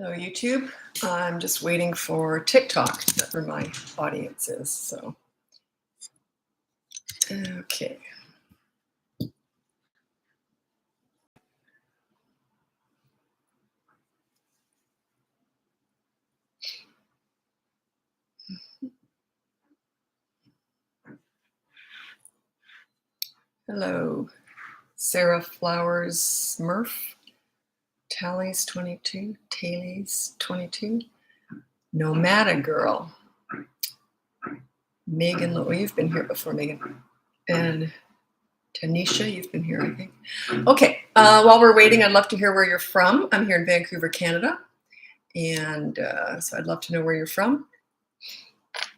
Hello, YouTube. I'm just waiting for TikTok. That's where my audience is. So, okay. Hello, Sarah Flowers Murph, Tally's 22, Tally's 22, Nomada Girl, Megan. Oh, you've been here before, Megan, and Tanisha. You've been here, I think. Okay. While we're waiting, I'd love to hear where you're from. I'm here in Vancouver, Canada, and so I'd love to know where you're from.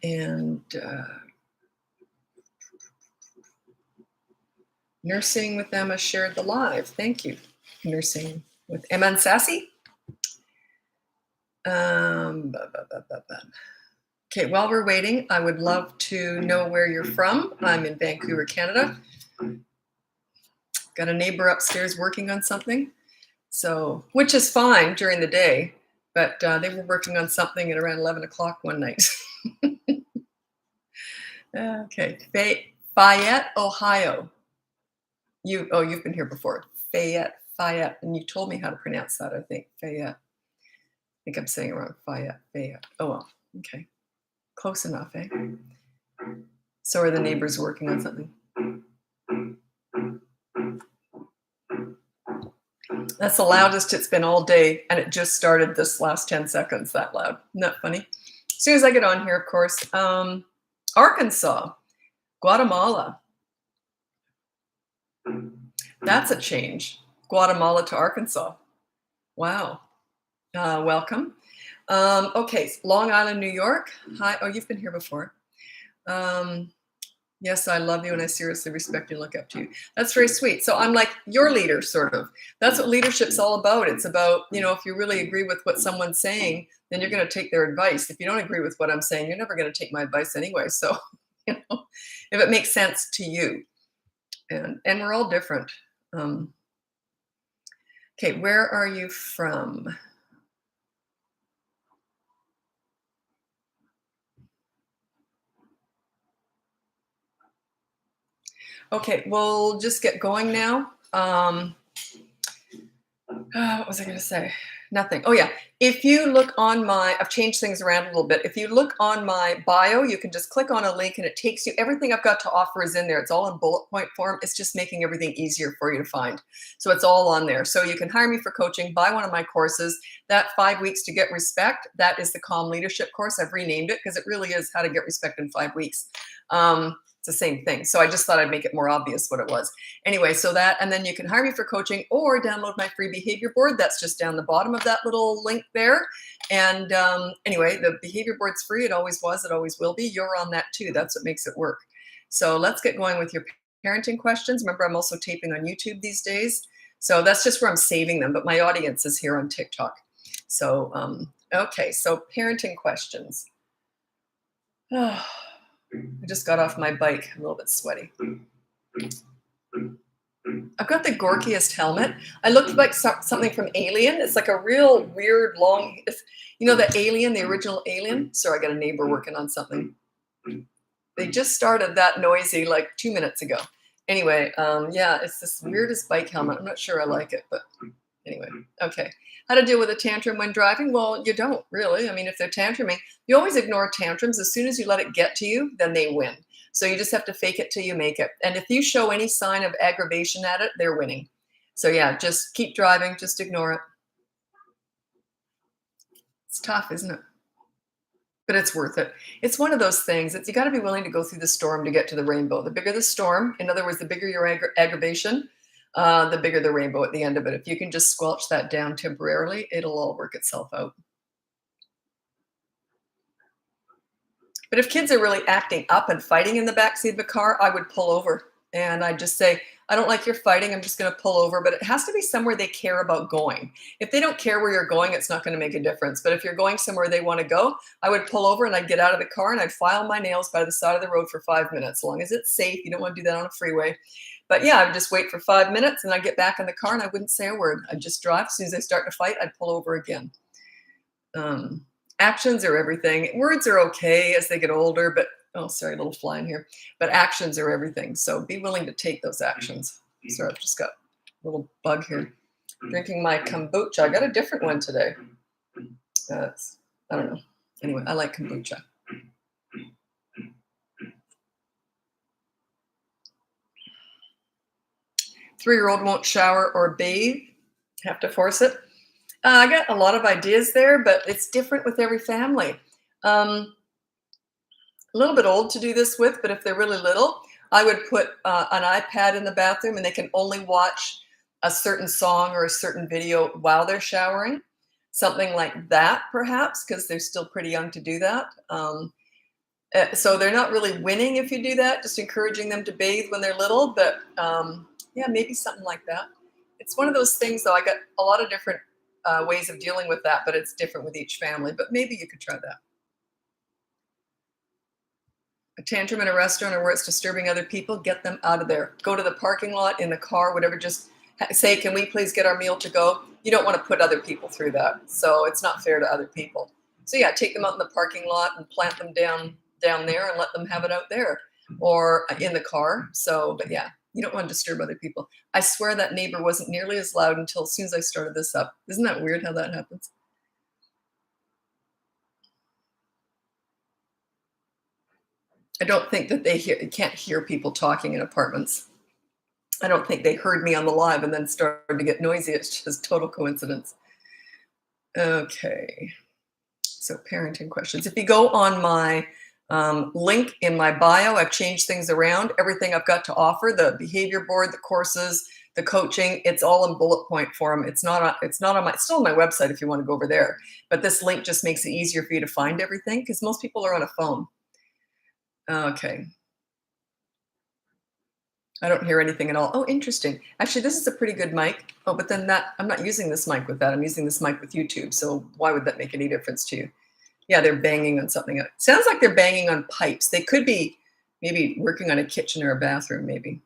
And Nursing with Emma shared the live. Thank you. Nursing with Emma and Sassy. Okay, while we're waiting, I would love to know where you're from. I'm in Vancouver, Canada. Got a neighbor upstairs working on something, so which is fine during the day, but they were working on something at around 11 o'clock one night. Okay, Fayette, Ohio. You've been here before. Fayette, and you told me how to pronounce that, I think. Fayette. I think I'm saying it wrong. Fayette. Oh, well, okay. Close enough, eh? So are the neighbors working on something? That's the loudest it's been all day, and it just started this last 10 seconds, that loud. Isn't that funny? As soon as I get on here, of course. Arkansas, Guatemala. That's a change. Guatemala to Arkansas. Wow. Welcome. Okay, Long Island, New York. Hi. Oh, you've been here before. Yes, I love you and I seriously respect you and look up to you. That's very sweet. So I'm like your leader, sort of. That's what leadership's all about. It's about, if you really agree with what someone's saying, then you're going to take their advice. If you don't agree with what I'm saying, you're never going to take my advice anyway. So, if it makes sense to you. And we're all different. Okay, where are you from? Okay, we'll just get going now. What was I going to say? Nothing. Oh, yeah. If you look on I've changed things around a little bit. If you look on my bio, you can just click on a link and it takes you, everything I've got to offer is in there. It's all in bullet point form. It's just making everything easier for you to find. So it's all on there. So you can hire me for coaching, buy one of my courses. That 5 weeks to get respect, that is the Calm Leadership course. I've renamed it because it really is how to get respect in 5 weeks. It's the same thing. So I just thought I'd make it more obvious what it was. Anyway, so that, and then you can hire me for coaching or download my free behavior board. That's just down the bottom of that little link there. And anyway, the behavior board's free. It always was. It always will be. You're on that too. That's what makes it work. So let's get going with your parenting questions. Remember, I'm also taping on YouTube these days. So that's just where I'm saving them. But my audience is here on TikTok. So, okay. So parenting questions. I just got off my bike. I'm a little bit sweaty. I've got the gorkiest helmet. I looked like something from Alien. It's like a real weird long, the Alien, the original Alien. Sorry, I got a neighbor working on something. They just started that noisy like 2 minutes ago. Anyway, yeah, it's this weirdest bike helmet. I'm not sure I like it, but anyway, okay. How to deal with a tantrum when driving? Well, you don't really. I mean, if they're tantruming, you always ignore tantrums. As soon as you let it get to you, then they win. So you just have to fake it till you make it. And if you show any sign of aggravation at it, they're winning. So yeah, just keep driving. Just ignore it. It's tough, isn't it? But it's worth it. It's one of those things. You got to be willing to go through the storm to get to the rainbow. The bigger the storm, in other words, the bigger your aggravation, the bigger the rainbow at the end of it. If you can just squelch that down temporarily, it'll all work itself out. But if kids are really acting up and fighting in the backseat of a car, I would pull over and I'd just say, I don't like your fighting. I'm just going to pull over. But it has to be somewhere they care about going. If they don't care where you're going, it's not going to make a difference. But if you're going somewhere they want to go, I would pull over and I'd get out of the car and I'd file my nails by the side of the road for 5 minutes. As long as it's safe, you don't want to do that on a freeway. But yeah, I would just wait for 5 minutes and I'd get back in the car and I wouldn't say a word. I'd just drive. As soon as they start to fight, I'd pull over again. Um, Actions are everything. Words are okay as they get older, but oh, sorry, a little fly in here. But actions are everything. So be willing to take those actions. Sorry, I've just got a little bug here. Drinking my kombucha. I got a different one today. I don't know. Anyway, I like kombucha. 3-year-old won't shower or bathe. Have to force it. I got a lot of ideas there, but it's different with every family. A little bit old to do this with, but if they're really little, I would put an iPad in the bathroom and they can only watch a certain song or a certain video while they're showering. Something like that, perhaps, because they're still pretty young to do that. So they're not really winning if you do that, just encouraging them to bathe when they're little. But yeah, maybe something like that. It's one of those things, though. I got a lot of different ways of dealing with that, but it's different with each family. But maybe you could try that. A tantrum in a restaurant or where it's disturbing other people, get them out of there. Go to the parking lot, in the car, whatever. Just say, can we please get our meal to go? You don't want to put other people through that. So it's not fair to other people. So yeah, take them out in the parking lot and plant them down there and let them have it out there or in the car. So, but yeah, you don't want to disturb other people. I swear that neighbor wasn't nearly as loud until as soon as I started this up. Isn't that weird how that happens? I don't think that they can't hear people talking in apartments. I don't think they heard me on the live and then started to get noisy. It's just total coincidence. Okay. So parenting questions. If you go on my link in my bio, I've changed things around. Everything I've got to offer, the behavior board, the courses, the coaching, it's all in bullet point form. It's not on it's still on my website if you want to go over there. But this link just makes it easier for you to find everything because most people are on a phone. Okay. I don't hear anything at all. Oh, interesting. Actually, this is a pretty good mic. Oh, but then I'm not using this mic with that. I'm using this mic with YouTube. So why would that make any difference to you? Yeah, they're banging on something. It sounds like they're banging on pipes. They could be maybe working on a kitchen or a bathroom, maybe.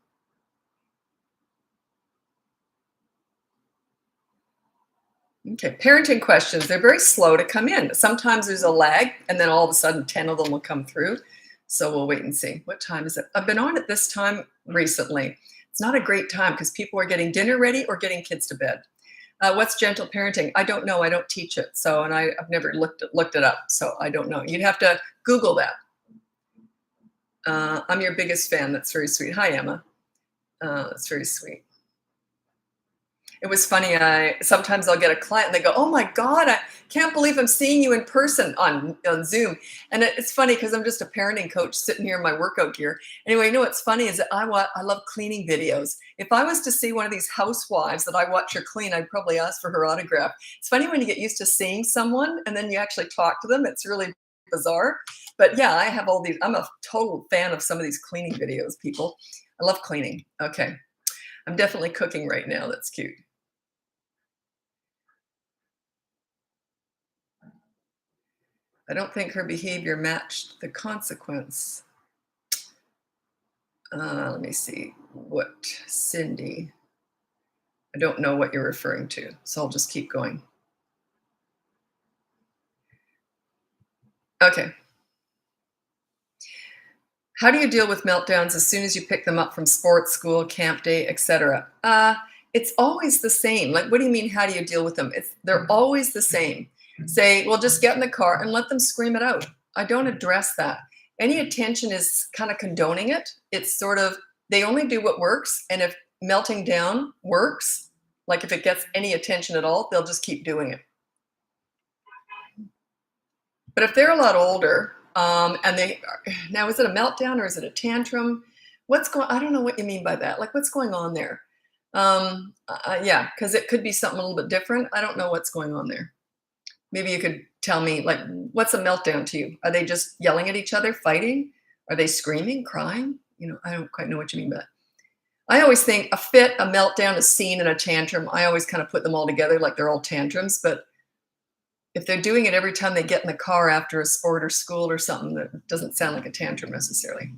Okay, parenting questions. They're very slow to come in. Sometimes there's a lag, and then all of a sudden 10 of them will come through. So we'll wait and see. What time is it? I've been on at this time recently. It's not a great time because people are getting dinner ready or getting kids to bed. What's gentle parenting? I don't know. I don't teach it. So, and I've never looked it up. So I don't know. You'd have to Google that. I'm your biggest fan. That's very sweet. Hi, Emma. That's very sweet. It was funny. Sometimes I'll get a client and they go, "Oh my God, I can't believe I'm seeing you in person on Zoom." And it's funny because I'm just a parenting coach sitting here in my workout gear. Anyway, you know what's funny is that I love cleaning videos. If I was to see one of these housewives that I watch her clean, I'd probably ask for her autograph. It's funny when you get used to seeing someone and then you actually talk to them. It's really bizarre. But yeah, I have all these. I'm a total fan of some of these cleaning videos, people. I love cleaning. Okay. I'm definitely cooking right now. That's cute. I don't think her behavior matched the consequence. Let me see. What, Cindy? I don't know what you're referring to, so I'll just keep going. Okay. How do you deal with meltdowns as soon as you pick them up from sports, school, camp day, etc.? It's always the same. Like, what do you mean, how do you deal with them? They're always the same. Say, well, just get in the car and let them scream it out. I don't address that. Any attention is kind of condoning it. It's sort of, they only do what works. And if melting down works, like if it gets any attention at all, they'll just keep doing it. But if they're a lot older, and now, is it a meltdown or is it a tantrum? I don't know what you mean by that. Like, what's going on there? Yeah, because it could be something a little bit different. I don't know what's going on there. Maybe you could tell me, like, what's a meltdown to you? Are they just yelling at each other, fighting? Are they screaming, crying? I don't quite know what you mean by that. I always think a fit, a meltdown, a scene, and a tantrum, I always kind of put them all together like they're all tantrums. But if they're doing it every time they get in the car after a sport or school or something, that doesn't sound like a tantrum necessarily.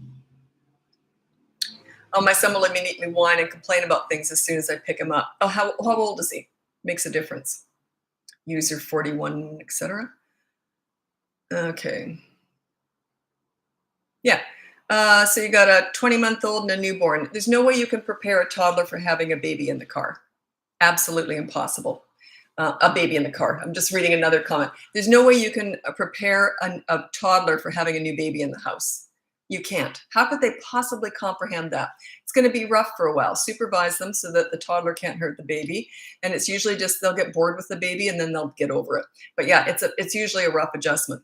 Oh, my son will immediately whine and complain about things as soon as I pick him up. Oh, how old is he? Makes a difference. user 41, etc. Okay. Yeah. So you got a 20-month-old and a newborn. There's no way you can prepare a toddler for having a baby in the car. Absolutely impossible. A baby in the car. I'm just reading another comment. There's no way you can prepare a toddler for having a new baby in the house. You can't. How could they possibly comprehend that? It's going to be rough for a while. Supervise them so that the toddler can't hurt the baby. And it's usually just they'll get bored with the baby and then they'll get over it. But yeah, it's usually a rough adjustment.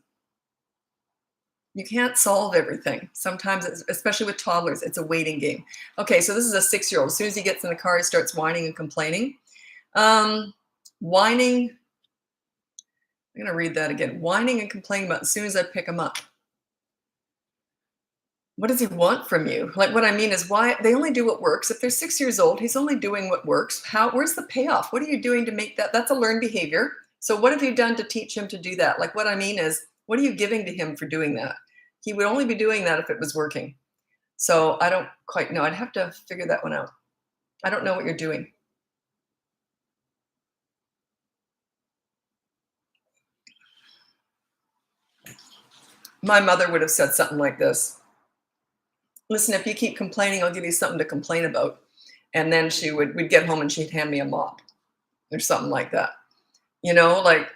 You can't solve everything. Sometimes, especially with toddlers, it's a waiting game. Okay, so this is a 6-year-old. As soon as he gets in the car, he starts whining and complaining. Whining, I'm going to read that again. Whining and complaining about as soon as I pick him up. What does he want from you? Like, what I mean is, why they only do what works. If they're 6 years old, he's only doing what works. Where's the payoff? What are you doing to make that? That's a learned behavior. So what have you done to teach him to do that? Like, what I mean is, what are you giving to him for doing that? He would only be doing that if it was working. So I don't quite know. I'd have to figure that one out. I don't know what you're doing. My mother would have said something like this. Listen, if you keep complaining, I'll give you something to complain about. And then we'd get home and she'd hand me a mop or something like that. You know, like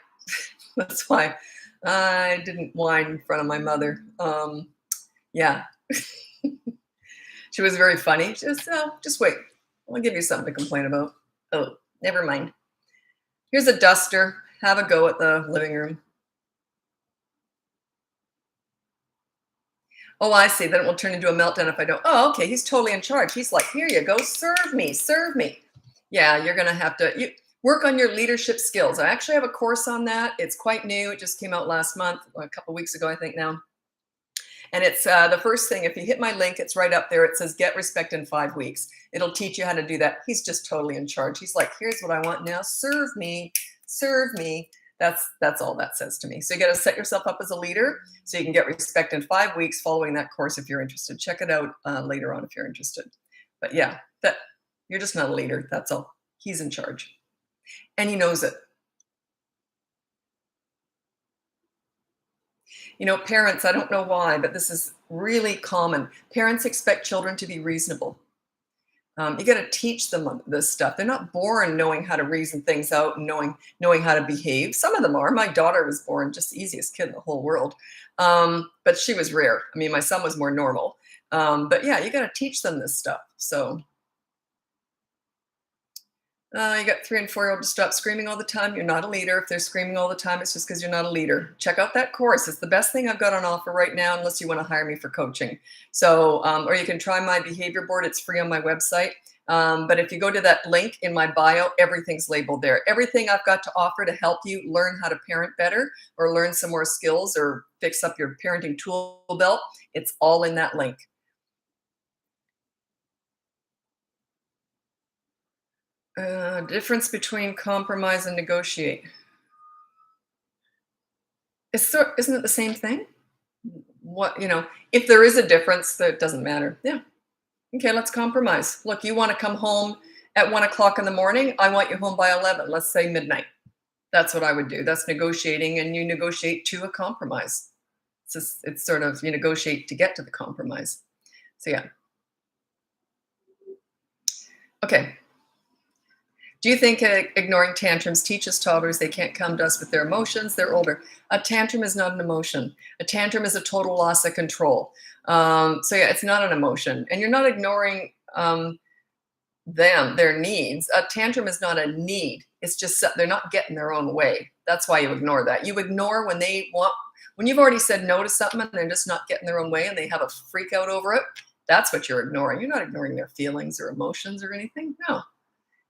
that's why I didn't whine in front of my mother. Yeah. She was very funny. Just wait. I'll give you something to complain about. Oh, never mind. Here's a duster. Have a go at the living room. Oh, I see. Then it will turn into a meltdown if I don't. Oh, okay. He's totally in charge. He's like, here you go. Serve me. Serve me. Yeah, you're going to have to work on your leadership skills. I actually have a course on that. It's quite new. It just came out last month, a couple of weeks ago, I think now. And it's the first thing. If you hit my link, it's right up there. It says get respect in 5 weeks. It'll teach you how to do that. He's just totally in charge. He's like, here's what I want now. Serve me. Serve me. That's all that says to me. So you got to set yourself up as a leader so you can get respect in 5 weeks following that course if you're interested. Check it out later on if you're interested. But yeah, you're just not a leader. That's all. He's in charge. And he knows it. You know, parents, I don't know why, but this is really common. Parents expect children to be reasonable. You got to teach them this stuff. They're not born knowing how to reason things out and knowing how to behave. Some of them are. My daughter was born just the easiest kid in the whole world, but she was rare. I mean, my son was more normal. But yeah, you got to teach them this stuff. So you got 3 and 4-year-old to stop screaming all the time. You're not a leader. If they're screaming all the time, it's just because you're not a leader. Check out that course. It's the best thing I've got on offer right now, unless you want to hire me for coaching. So, or you can try my behavior board. It's free on my website. But if you go to that link in my bio, everything's labeled there. Everything I've got to offer to help you learn how to parent better or learn some more skills or fix up your parenting tool belt, it's all in that link. Difference between compromise and negotiate. Isn't it the same thing? If there is a difference, that doesn't matter. Yeah. Okay, let's compromise. Look, you want to come home at 1 o'clock in the morning. I want you home by 11, let's say midnight. That's what I would do. That's negotiating, and you negotiate to a compromise. It's sort of, you negotiate to get to the compromise. So yeah. Okay. Do you think ignoring tantrums teaches toddlers they can't come to us with their emotions? They're older. A tantrum is not an emotion. A tantrum is a total loss of control. So yeah, it's not an emotion. And you're not ignoring their needs. A tantrum is not a need. It's just they're not getting their own way. That's why you ignore that. You ignore when you've already said no to something and they're just not getting their own way and they have a freak out over it. That's what you're ignoring. You're not ignoring their feelings or emotions or anything. No.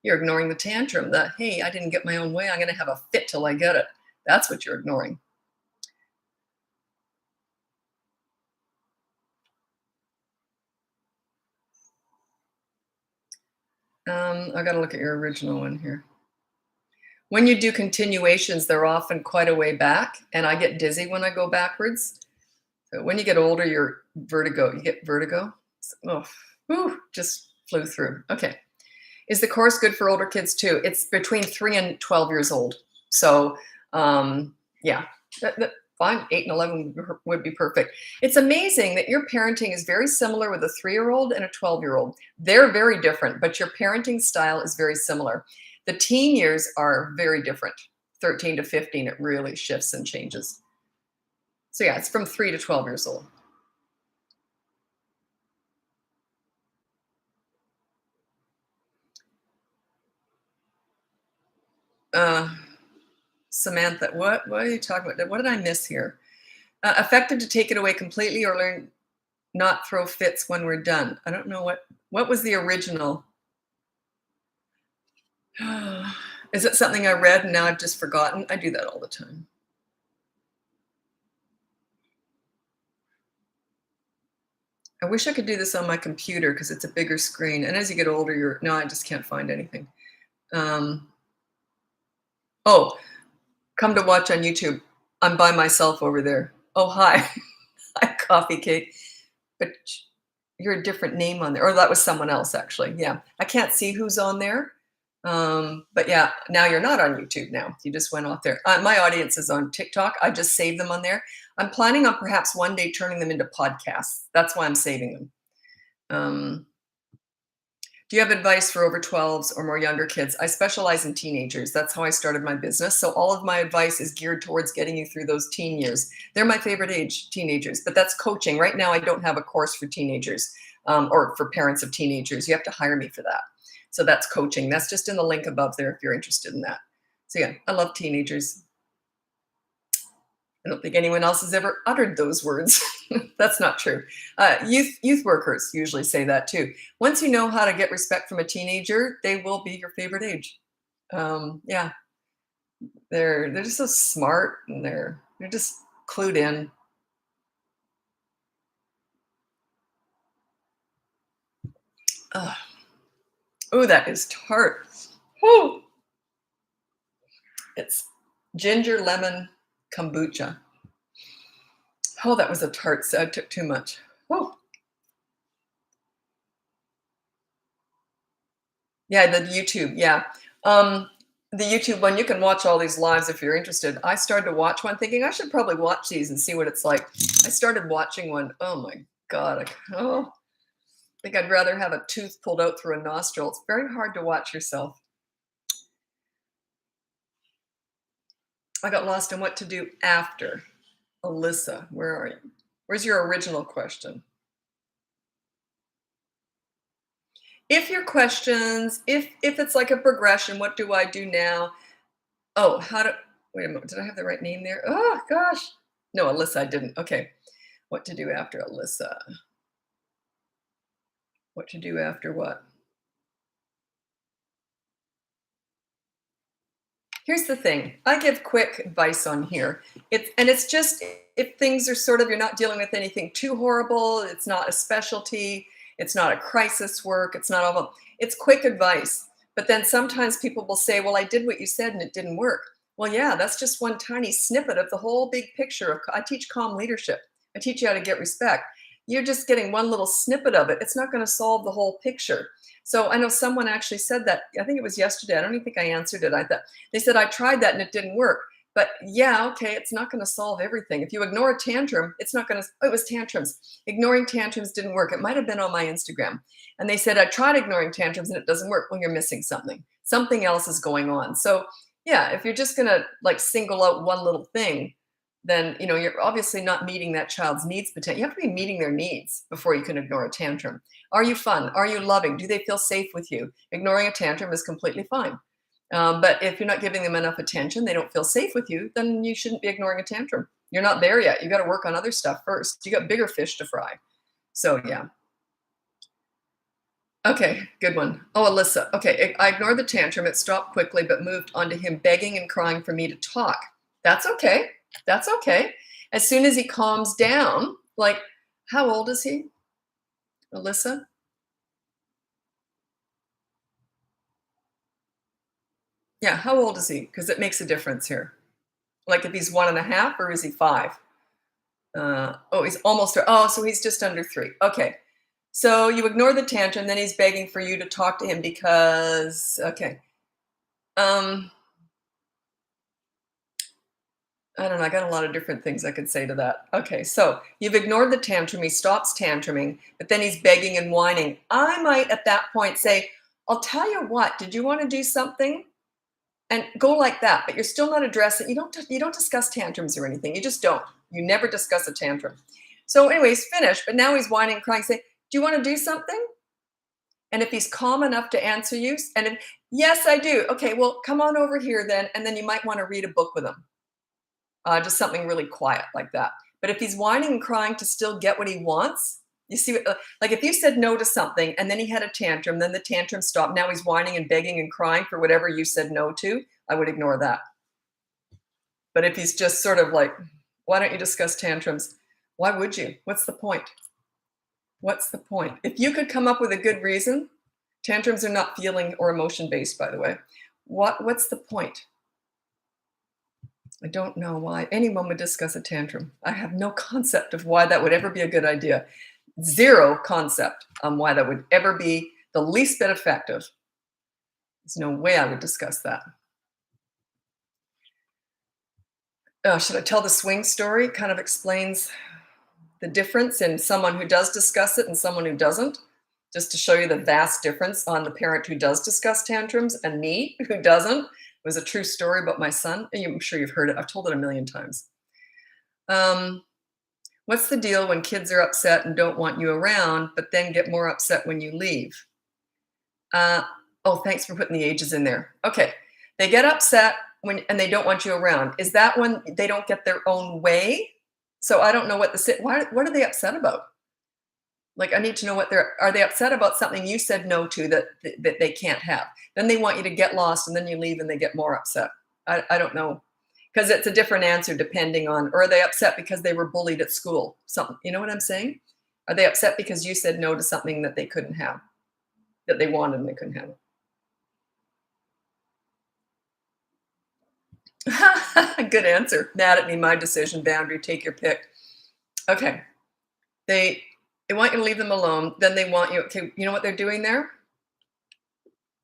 You're ignoring the tantrum, hey, I didn't get my own way. I'm going to have a fit till I get it. That's what you're ignoring. I got to look at your original one here. When you do continuations, they're often quite a way back, and I get dizzy when I go backwards. So when you get older, you get vertigo. Just flew through. Okay. Is the course good for older kids too? It's between 3 and 12 years old. So, yeah, fine. 8 and 11 would be perfect. It's amazing that your parenting is very similar with a 3-year-old and a 12-year-old. They're very different, but your parenting style is very similar. The teen years are very different. 13 to 15, it really shifts and changes. So yeah, it's from 3 to 12 years old. Uh, Samantha, what are you talking about? What did I miss here? Effective to take it away completely or learn not throw fits when we're done. I don't know what was the original. Is it something I read and now I've just forgotten? I do that all the time. I wish I could do this on my computer because it's a bigger screen. And as you get older, no, I just can't find anything. Um, oh, come to watch on YouTube. I'm by myself over there. Oh, hi. Hi, Coffee Cake. But you're a different name on there. Or that was someone else, actually. Yeah. I can't see who's on there. But yeah, now you're not on YouTube now. You just went off there. My audience is on TikTok. I just save them on there. I'm planning on perhaps one day turning them into podcasts. That's why I'm saving them. Um, do you have advice for over 12s or more younger kids? I specialize in teenagers. That's how I started my business. So all of my advice is geared towards getting you through those teen years. They're my favorite age, teenagers, but that's coaching. Right now, I don't have a course for teenagers or for parents of teenagers. You have to hire me for that. So that's coaching. That's just in the link above there if you're interested in that. So yeah, I love teenagers. I don't think anyone else has ever uttered those words. That's not true. Youth workers usually say that too. Once you know how to get respect from a teenager, they will be your favorite age. Yeah, they're just so smart and they're just clued in. Oh, that is tart. Whew. It's ginger lemon kombucha. Oh, that was a tart. So I took too much. Oh, yeah, the YouTube. Yeah. Um, the YouTube one, you can watch all these lives if you're interested. I started to watch one thinking I should probably watch these and see what it's like. I started watching one. Oh my God. I think I'd rather have a tooth pulled out through a nostril. It's very hard to watch yourself. I got lost in what to do after. Alyssa, where are you? Where's your original question? If your questions, if it's like a progression, what do I do now? Oh, wait a moment, did I have the right name there? Oh gosh. No, Alyssa, I didn't. Okay. What to do after Alyssa? What to do after what? Here's the thing. I give quick advice on here. It's just if things are sort of you're not dealing with anything too horrible, it's not a specialty, it's not a crisis work, it's not all it's quick advice. But then sometimes people will say, "Well, I did what you said and it didn't work." Well, yeah, that's just one tiny snippet of the whole big picture of I teach calm leadership. I teach you how to get respect. You're just getting one little snippet of it. It's not going to solve the whole picture. So I know someone actually said that. I think it was yesterday. I don't even think I answered it. I thought they said, I tried that and it didn't work. But yeah, okay, it's not going to solve everything. If you ignore a tantrum, it's not going to, oh, it was tantrums. Ignoring tantrums didn't work. It might have been on my Instagram. And they said, I tried ignoring tantrums and it doesn't work. Well, you're missing something. Something else is going on. So yeah, if you're just going to like single out one little thing, then you're obviously not meeting that child's needs potential. You have to be meeting their needs before you can ignore a tantrum. Are you fun? Are you loving? Do they feel safe with you? Ignoring a tantrum is completely fine. But if you're not giving them enough attention, they don't feel safe with you, then you shouldn't be ignoring a tantrum. You're not there yet. You got to work on other stuff first. You got bigger fish to fry. So yeah. Okay, good one. Oh, Alyssa. Okay, I ignored the tantrum. It stopped quickly, but moved on to him begging and crying for me to talk. That's okay. That's okay. As soon as he calms down, like, how old is he, Alyssa? Yeah, how old is he? Because it makes a difference here. Like if he's 1.5 or is he 5? Oh, he's almost, oh, so he's just under 3. Okay. So you ignore the tantrum, then he's begging for you to talk to him because, okay. Um, I don't know. I got a lot of different things I could say to that. Okay, so you've ignored the tantrum. He stops tantruming, but then he's begging and whining. I might at that point say, I'll tell you what, did you want to do something? And go like that, but you're still not addressing. You don't discuss tantrums or anything. You just don't. You never discuss a tantrum. So anyways, finished, but now he's whining and crying, say, do you want to do something? And if he's calm enough to answer you, and if, yes, I do. Okay, well, come on over here then, and then you might want to read a book with him. Just something really quiet like that. But if he's whining and crying to still get what he wants, you see, like if you said no to something and then he had a tantrum, then the tantrum stopped. Now he's whining and begging and crying for whatever you said no to. I would ignore that. But if he's just sort of like, why don't you discuss tantrums? Why would you? What's the point? What's the point? If you could come up with a good reason, tantrums are not feeling or emotion based, by the way. What's the point? I don't know why anyone would discuss a tantrum. I have no concept of why that would ever be a good idea. Zero concept on why that would ever be the least bit effective. There's no way I would discuss that. Should I tell the swing story? It kind of explains the difference in someone who does discuss it and someone who doesn't, just to show you the vast difference on the parent who does discuss tantrums and me who doesn't. It was a true story about my son. I'm sure you've heard it. I've told it a million times. What's the deal when kids are upset and don't want you around, but then get more upset when you leave? Oh, thanks for putting the ages in there. Okay. They get upset and they don't want you around. Is that when they don't get their own way? So I don't know what what are they upset about? Like, I need to know are they upset about something you said no to that they can't have? Then they want you to get lost and then you leave and they get more upset. I don't know. Because it's a different answer depending on, or are they upset because they were bullied at school? Something, you know what I'm saying? Are they upset because you said no to something that they couldn't have, that they wanted and they couldn't have? Good answer. Mad at me, my decision, boundary, take your pick. Okay. They want you to leave them alone. Then they want you, okay, you know what they're doing there?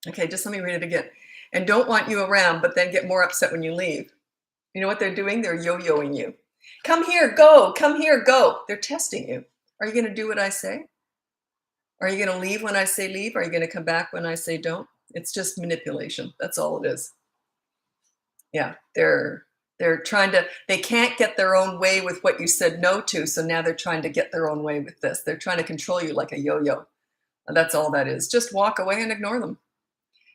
Okay, just let me read it again. And don't want you around, but then get more upset when you leave. You know what they're doing? They're yo-yoing you. Come here, go. Come here, go. They're testing you. Are you going to do what I say? Are you going to leave when I say leave? Are you going to come back when I say don't? It's just manipulation. That's all it is. Yeah, they're trying to, they can't get their own way with what you said no to, so now they're trying to get their own way with this. They're trying to control you like a yo-yo. And that's all that is. Just walk away and ignore them.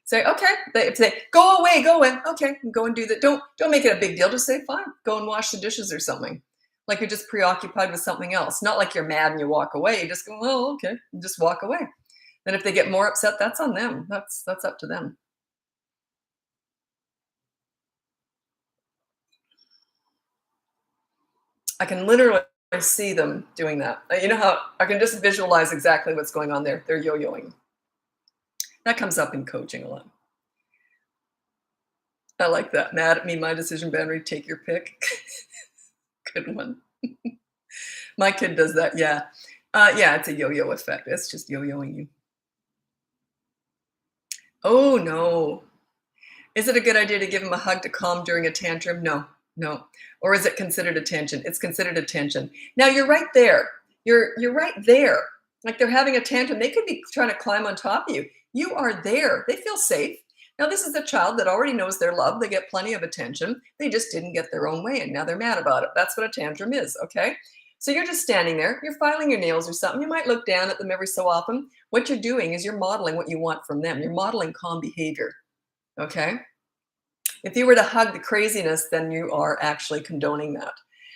Say, okay. They say, go away, go away. Okay, go and do that. Don't make it a big deal. Just say, fine, go and wash the dishes or something. Like you're just preoccupied with something else. Not like you're mad and you walk away. You just go, oh, okay, and just walk away. Then if they get more upset, that's on them. That's up to them. I can literally see them doing that. You know how I can just visualize exactly what's going on there. They're yo-yoing. That comes up in coaching a lot. I like that. Mad at me, my decision, boundary, take your pick. Good one. My kid does that. Yeah. Yeah, it's a yo-yo effect. It's just yo-yoing you. Oh, no. Is it a good idea to give him a hug to calm during a tantrum? No. Or is it considered attention? It's considered attention. Now you're right there. You're right there. Like they're having a tantrum. They could be trying to climb on top of you. You are there. They feel safe. Now this is a child that already knows they're loved. They get plenty of attention. They just didn't get their own way and now they're mad about it. That's what a tantrum is, okay? So you're just standing there. You're filing your nails or something. You might look down at them every so often. What you're doing is you're modeling what you want from them. You're modeling calm behavior, okay? If you were to hug the craziness, then you are actually condoning that.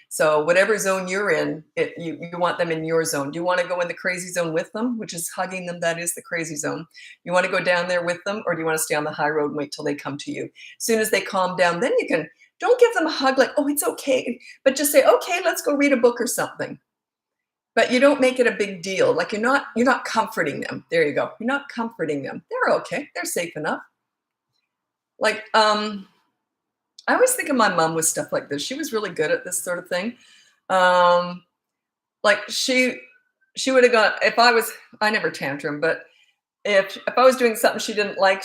So whatever zone you're in, you want them in your zone. Do you want to go in the crazy zone with them, which is hugging them? That is the crazy zone. You want to go down there with them, or do you want to stay on the high road and wait till they come to you? As soon as they calm down, then you can, don't give them a hug like, oh, it's okay. But just say, okay, let's go read a book or something. But you don't make it a big deal. Like you're not comforting them. There you go. You're not comforting them. They're okay. They're safe enough. Like, I always think of my mom with stuff like this. She was really good at this sort of thing. Like she would have gone, I never tantrum, but if I was doing something she didn't like,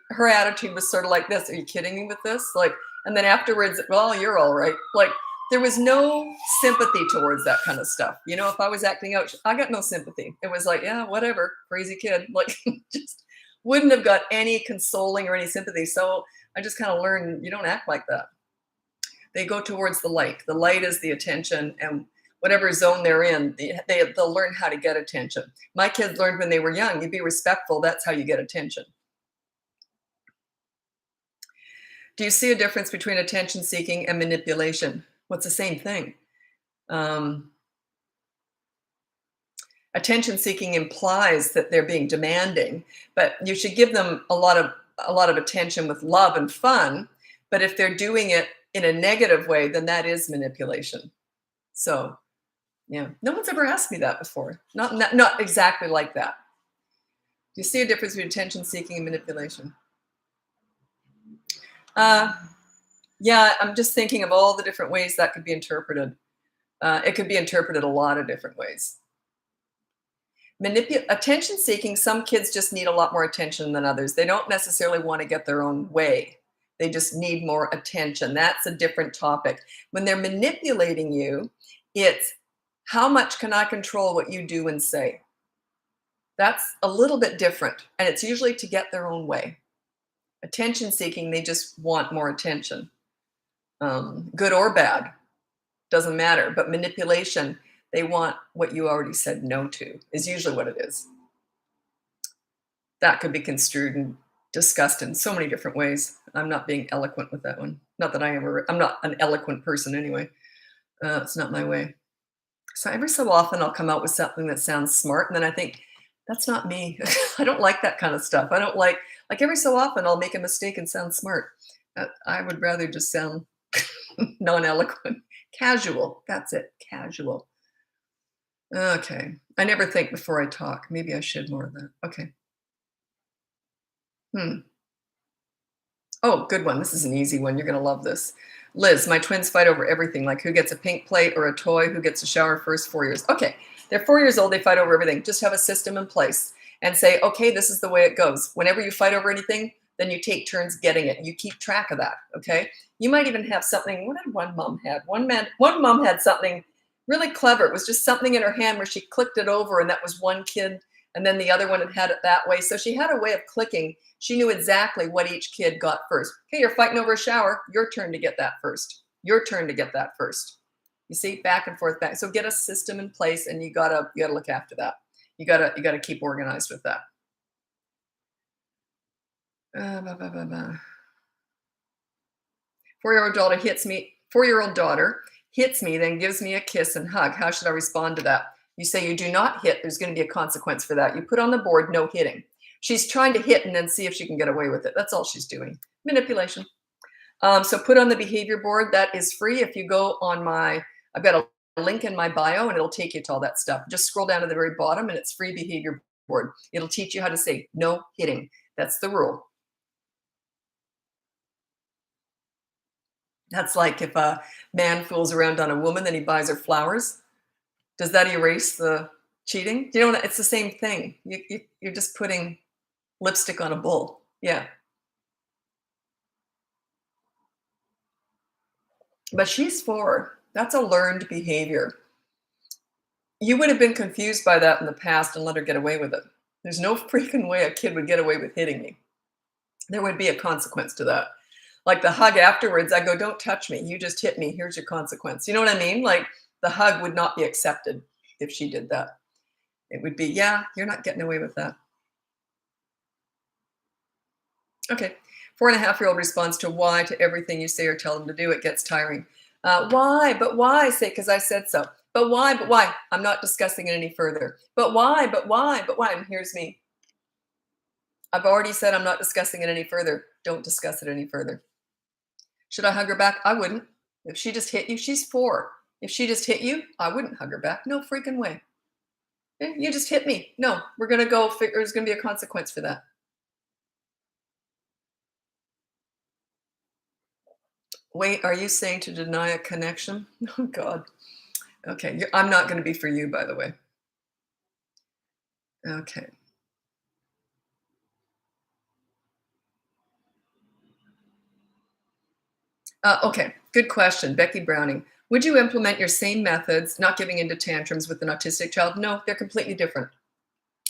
her attitude was sort of like this. Are you kidding me with this? Like, and then afterwards, well, you're all right. Like, There was no sympathy towards that kind of stuff. You know, if I was acting out, I got no sympathy. It was like, yeah, whatever, crazy kid. Like, just wouldn't have got any consoling or any sympathy. So I just kind of learned you don't act like that. They go towards the light. The light is the attention, and whatever zone they're in, they'll learn how to get attention. My kids learned when they were young, you be respectful, that's how you get attention. Do you see a difference between attention seeking and manipulation? Well, it's the same thing. Um, Attention seeking implies that they're being demanding, but you should give them a lot of attention with love and fun. But if they're doing it in a negative way, then that is manipulation. So yeah, no one's ever asked me that before. Not exactly like that. Do you see a difference between attention seeking and manipulation? Uh, yeah, I'm just thinking of all the different ways that could be interpreted. It could be interpreted a lot of different ways. Attention seeking, some kids just need a lot more attention than others. They don't necessarily want to get their own way. They just need more attention. That's a different topic. When they're manipulating you, it's how much can I control what you do and say? That's a little bit different. And it's usually to get their own way. Attention seeking, they just want more attention. Good or bad, doesn't matter. But manipulation, they want what you already said no to, is usually what it is. That could be construed and discussed in so many different ways. I'm not being eloquent with that one. Not that I'm not an eloquent person anyway. It's not my way. So every so often I'll come out with something that sounds smart, and then I think, that's not me. I don't like that kind of stuff. I don't like every so often I'll make a mistake and sound smart. I would rather just sound non-eloquent. Casual. That's it. Casual. Okay. I never think before I talk. Maybe I should more of that. Okay. Oh, good one. This is an easy one. You're going to love this. Liz, my twins fight over everything, like who gets a pink plate or a toy, who gets a shower first, 4 years. Okay. They're 4 years old. They fight over everything. Just have a system in place and say, okay, this is the way it goes. Whenever you fight over anything, then you take turns getting it. You keep track of that. Okay. You might even have something. What did one mom have? One mom had something really clever. It was just something in her hand where she clicked it over, and that was one kid. And then the other one had it that way. So she had a way of clicking. She knew exactly what each kid got first. Okay, you're fighting over a shower. Your turn to get that first. Your turn to get that first. You see, back and forth, back. So get a system in place, and you gotta look after that. You gotta keep organized with that. Blah, blah, blah, blah. 4-year-old daughter hits me. 4-year-old daughter hits me, then gives me a kiss and hug. How should I respond to that? You say you do not hit. There's going to be a consequence for that. You put on the board, no hitting. She's trying to hit and then see if she can get away with it. That's all she's doing. Manipulation. So put on the behavior board. That is free. If you go on I've got a link in my bio, and it'll take you to all that stuff. Just scroll down to the very bottom, and it's free behavior board. It'll teach you how to say no hitting. That's the rule. That's like if a man fools around on a woman, then he buys her flowers. Does that erase the cheating? You know, it's the same thing. You're just putting lipstick on a bull. Yeah. But she's 4. That's a learned behavior. You would have been confused by that in the past and let her get away with it. There's no freaking way a kid would get away with hitting me. There would be a consequence to that. Like the hug afterwards, I go, don't touch me. You just hit me. Here's your consequence. You know what I mean? Like the hug would not be accepted if she did that. It would be, yeah, you're not getting away with that. Okay. 4.5-year-old responds to why to everything you say or tell them to do. It gets tiring. Why? But why? Say, because I said so. But why? But why? I'm not discussing it any further. But why? But why? But why? And here's me. I've already said I'm not discussing it any further. Don't discuss it any further. Should I hug her back? I wouldn't. If she just hit you, she's 4. If she just hit you, I wouldn't hug her back. No freaking way. You just hit me. No, we're going to go figure, there's going to be a consequence for that. Wait, are you saying to deny a connection? Oh, God. Okay, I'm not going to be for you, by the way. Okay. Okay, Good question. Becky Browning. Would you implement your same methods, not giving into tantrums with an autistic child? No, they're completely different.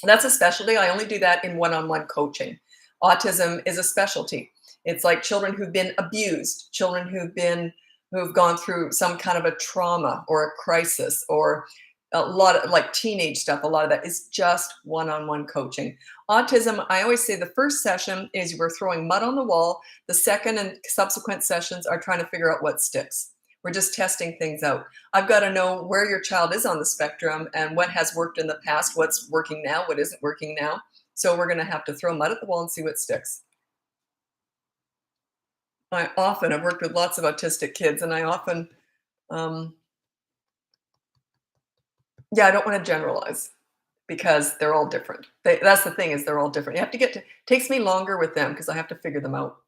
That's a specialty. I only do that in one-on-one coaching. Autism is a specialty. It's like children who've been abused, children who've gone through some kind of a trauma or a crisis, or a lot of like teenage stuff. A lot of that is just one-on-one coaching. Autism, I always say the first session is we're throwing mud on the wall. The second and subsequent sessions are trying to figure out what sticks. We're just testing things out. I've got to know where your child is on the spectrum and what has worked in the past, what's working now, what isn't working now. So we're going to have to throw mud at the wall and see what sticks. I've worked with lots of autistic kids, and I often, yeah, I don't want to generalize because they're all different. That's the thing, is they're all different. You have to takes me longer with them because I have to figure them out.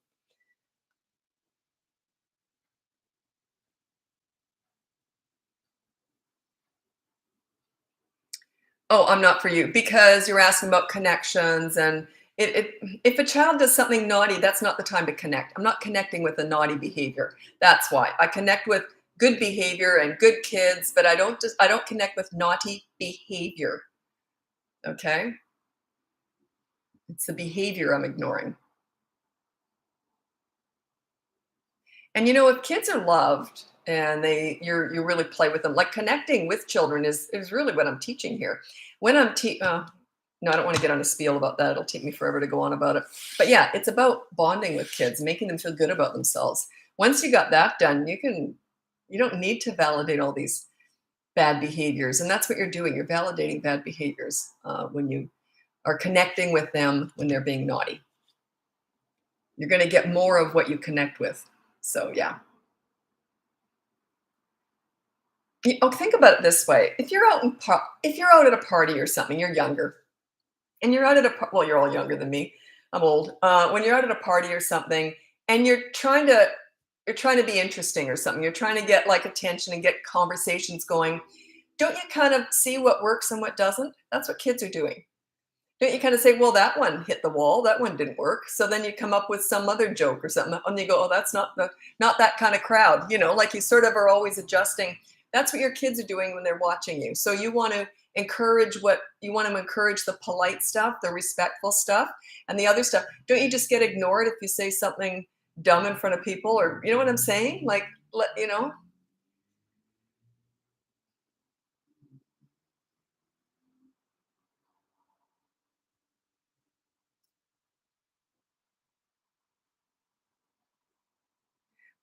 Oh, I'm not for you, because you're asking about connections, and if a child does something naughty, that's not the time to connect. I'm not connecting with a naughty behavior. That's why I connect with good behavior and good kids, but I don't connect with naughty behavior. Okay? It's the behavior I'm ignoring. And if kids are loved and you really play with them, like connecting with children is really what I'm teaching here. When I'm no, I don't want to get on a spiel about that. It'll take me forever to go on about it. But yeah, it's about bonding with kids, making them feel good about themselves. Once you got that done, you don't need to validate all these bad behaviors, and that's what you're doing. You're validating bad behaviors when you are connecting with them when they're being naughty. You're going to get more of what you connect with. So yeah. Think about it this way: if you're out at a party or something, you're younger, and you're out at well, you're all younger than me. I'm old. When you're out at a party or something, and you're trying to be interesting or something, you're trying to get like attention and get conversations going. Don't you kind of see what works and what doesn't? That's what kids are doing. Don't you kind of say, well, that one hit the wall, that one didn't work. So then you come up with some other joke or something, and you go, oh, that's not that kind of crowd. Like you sort of are always adjusting. That's what your kids are doing when they're watching you. So you want to encourage the polite stuff, the respectful stuff, and the other stuff. Don't you just get ignored if you say something dumb in front of people, or you know what I'm saying? Like,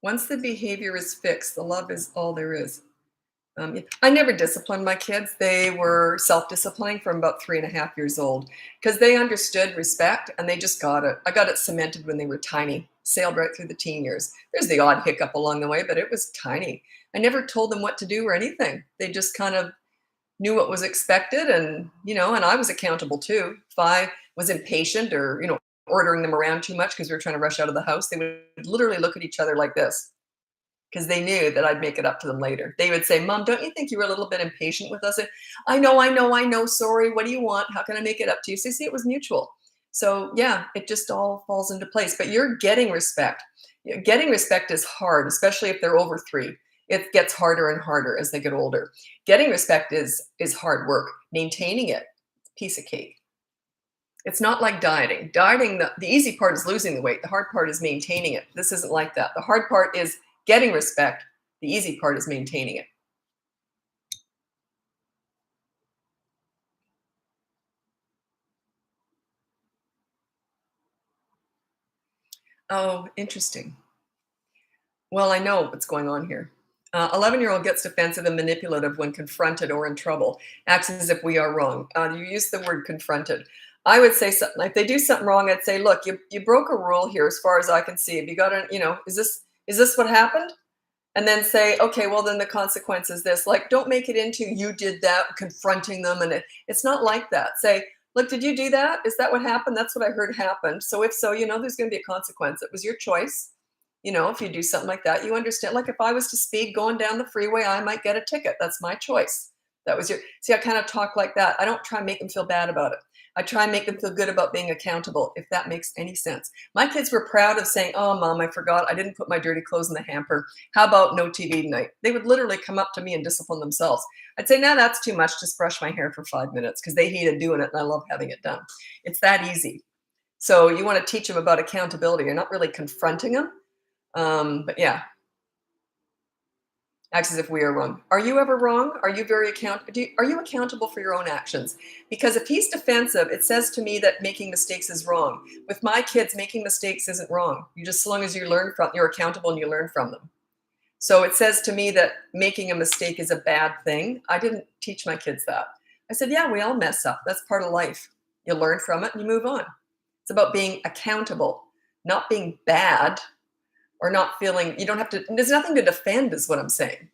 once the behavior is fixed, the love is all there is. Yeah, I never disciplined my kids. They were self-disciplining from about 3.5 years old because they understood respect and they just got it. I got it cemented when they were tiny, sailed right through the teen years. There's the odd hiccup along the way, but it was tiny. I never told them what to do or anything. They just kind of knew what was expected, and I was accountable too. If I was impatient or, ordering them around too much because we were trying to rush out of the house, they would literally look at each other like this because they knew that I'd make it up to them later. They would say, Mom, don't you think you were a little bit impatient with us? I know. Sorry. What do you want? How can I make it up to you? So you see, it was mutual. So yeah, it just all falls into place. But you're getting respect. Getting respect is hard, especially if they're over 3. It gets harder and harder as they get older. Getting respect is hard work. Maintaining it, piece of cake. It's not like dieting. Dieting, the easy part is losing the weight. The hard part is maintaining it. This isn't like that. The hard part is getting respect. The easy part is maintaining it. Oh, interesting. Well, I know what's going on here. 11-year-old gets defensive and manipulative when confronted or in trouble, acts as if we are wrong. You use the word confronted. I would say something like, if they do something wrong, I'd say, look, you broke a rule here as far as I can see. Have you got to, is this what happened? And then say, okay, well, then the consequence is this. Like, don't make it into you did that, confronting them. And it's not like that. Say, look, did you do that? Is that what happened? That's what I heard happened. So if so, there's going to be a consequence. It was your choice. If you do something like that, you understand. Like if I was to speed going down the freeway, I might get a ticket. That's my choice. That was see, I kind of talk like that. I don't try and make them feel bad about it. I try and make them feel good about being accountable, if that makes any sense. My kids were proud of saying, "Oh, Mom, I forgot. I didn't put my dirty clothes in the hamper. How about no TV tonight?" They would literally come up to me and discipline themselves. I'd say, "No, that's too much. Just brush my hair for 5 minutes," because they hated doing it and I love having it done. It's that easy. So you want to teach them about accountability. You're not really confronting them. But yeah, acts as if we are wrong. Are you ever wrong? Are you very are you accountable for your own actions? Because if he's defensive, it says to me that making mistakes is wrong. With my kids, making mistakes isn't wrong. You just, as long as you learn from, you're accountable and you learn from them. So it says to me that making a mistake is a bad thing. I didn't teach my kids that. I said, yeah, we all mess up. That's part of life. You learn from it and you move on. It's about being accountable, not being bad or not feeling, you don't have to, there's nothing to defend is what I'm saying.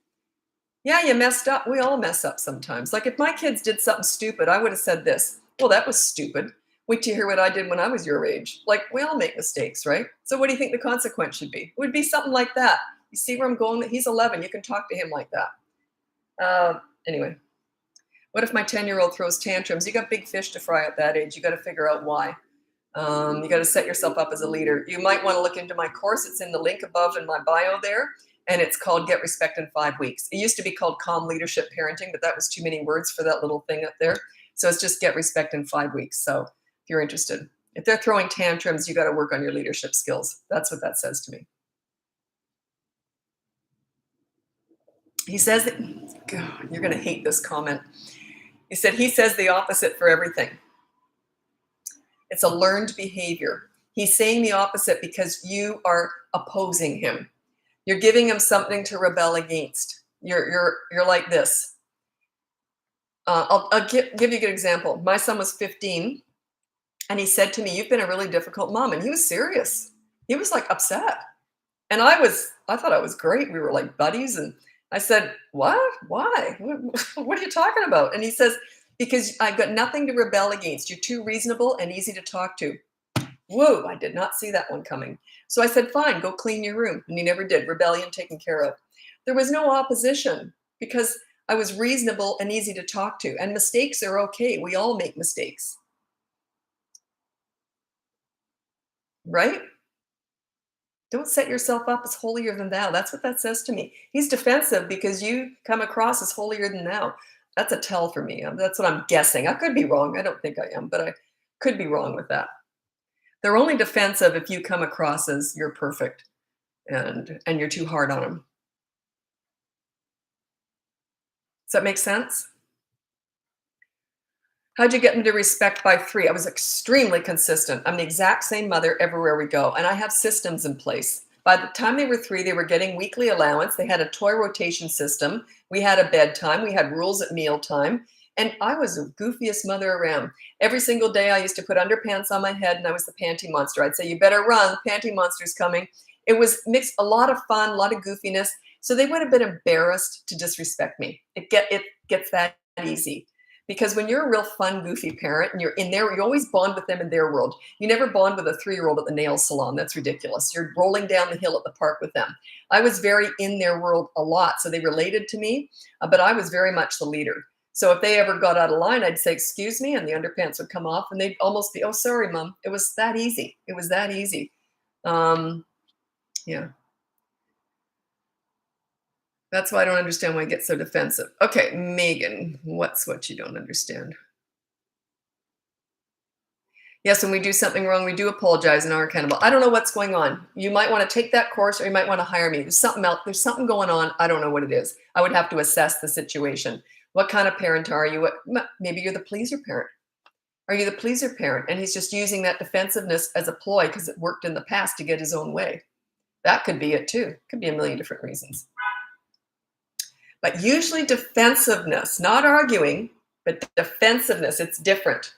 Yeah, you messed up. We all mess up sometimes. Like if my kids did something stupid, I would have said this, well, that was stupid. Wait till you hear what I did when I was your age. Like we all make mistakes, right? So what do you think the consequence should be? It would be something like that. You see where I'm going? He's 11. You can talk to him like that. Anyway, what if my 10-year-old throws tantrums? You got big fish to fry at that age. You got to figure out why. You got to set yourself up as a leader. You might want to look into my course. It's in the link above in my bio there. And it's called Get Respect in 5 Weeks. It used to be called Calm Leadership Parenting, but that was too many words for that little thing up there. So it's just Get Respect in 5 Weeks. So if you're interested, if they're throwing tantrums, you got to work on your leadership skills. That's what that says to me. He says that, God, you're going to hate this comment. He said, he says the opposite for everything. It's a learned behavior. He's saying the opposite because you are opposing him. You're giving him something to rebel against. You're like this. I'll give you a good example. My son was 15, and he said to me, "You've been a really difficult mom," and he was serious. He was like upset, and I thought I was great. We were like buddies, and I said, "What? Why? What are you talking about?" And he says, "Because I've got nothing to rebel against. You're too reasonable and easy to talk to." Whoa, I did not see that one coming. So I said, fine, go clean your room. And he never did. Rebellion taken care of. There was no opposition because I was reasonable and easy to talk to. And mistakes are okay. We all make mistakes. Right? Don't set yourself up as holier than thou. That's what that says to me. He's defensive because you come across as holier than thou. That's a tell for me. That's what I'm guessing. I could be wrong. I don't think I am, but I could be wrong with that. They're only defensive if you come across as you're perfect and you're too hard on them. Does that make sense? How'd you get them to respect by 3? I was extremely consistent. I'm the exact same mother everywhere we go, and I have systems in place. By the time they were 3, they were getting weekly allowance. They had a toy rotation system. We had a bedtime. We had rules at mealtime. And I was the goofiest mother around. Every single day I used to put underpants on my head and I was the panty monster. I'd say, you better run, the panty monster's coming. It was mixed, a lot of fun, a lot of goofiness. So they would have been embarrassed to disrespect me. It gets that easy. Because when you're a real fun, goofy parent and you're in there, you always bond with them in their world. You never bond with a 3-year-old at the nail salon. That's ridiculous. You're rolling down the hill at the park with them. I was very in their world a lot. So they related to me, but I was very much the leader. So if they ever got out of line, I'd say, excuse me, and the underpants would come off and they'd almost be, oh, sorry, Mom. It was that easy. It was that easy. Yeah. That's why I don't understand why I get so defensive. Okay, Megan, what's what you don't understand? Yes, when we do something wrong, we do apologize and are accountable. I don't know what's going on. You might want to take that course or you might want to hire me. There's something else. There's something going on. I don't know what it is. I would have to assess the situation. What kind of parent are you? Maybe you're the pleaser parent. Are you the pleaser parent? And he's just using that defensiveness as a ploy because it worked in the past to get his own way. That could be it too. Could be a million different reasons. But usually defensiveness, not arguing, but defensiveness, it's different.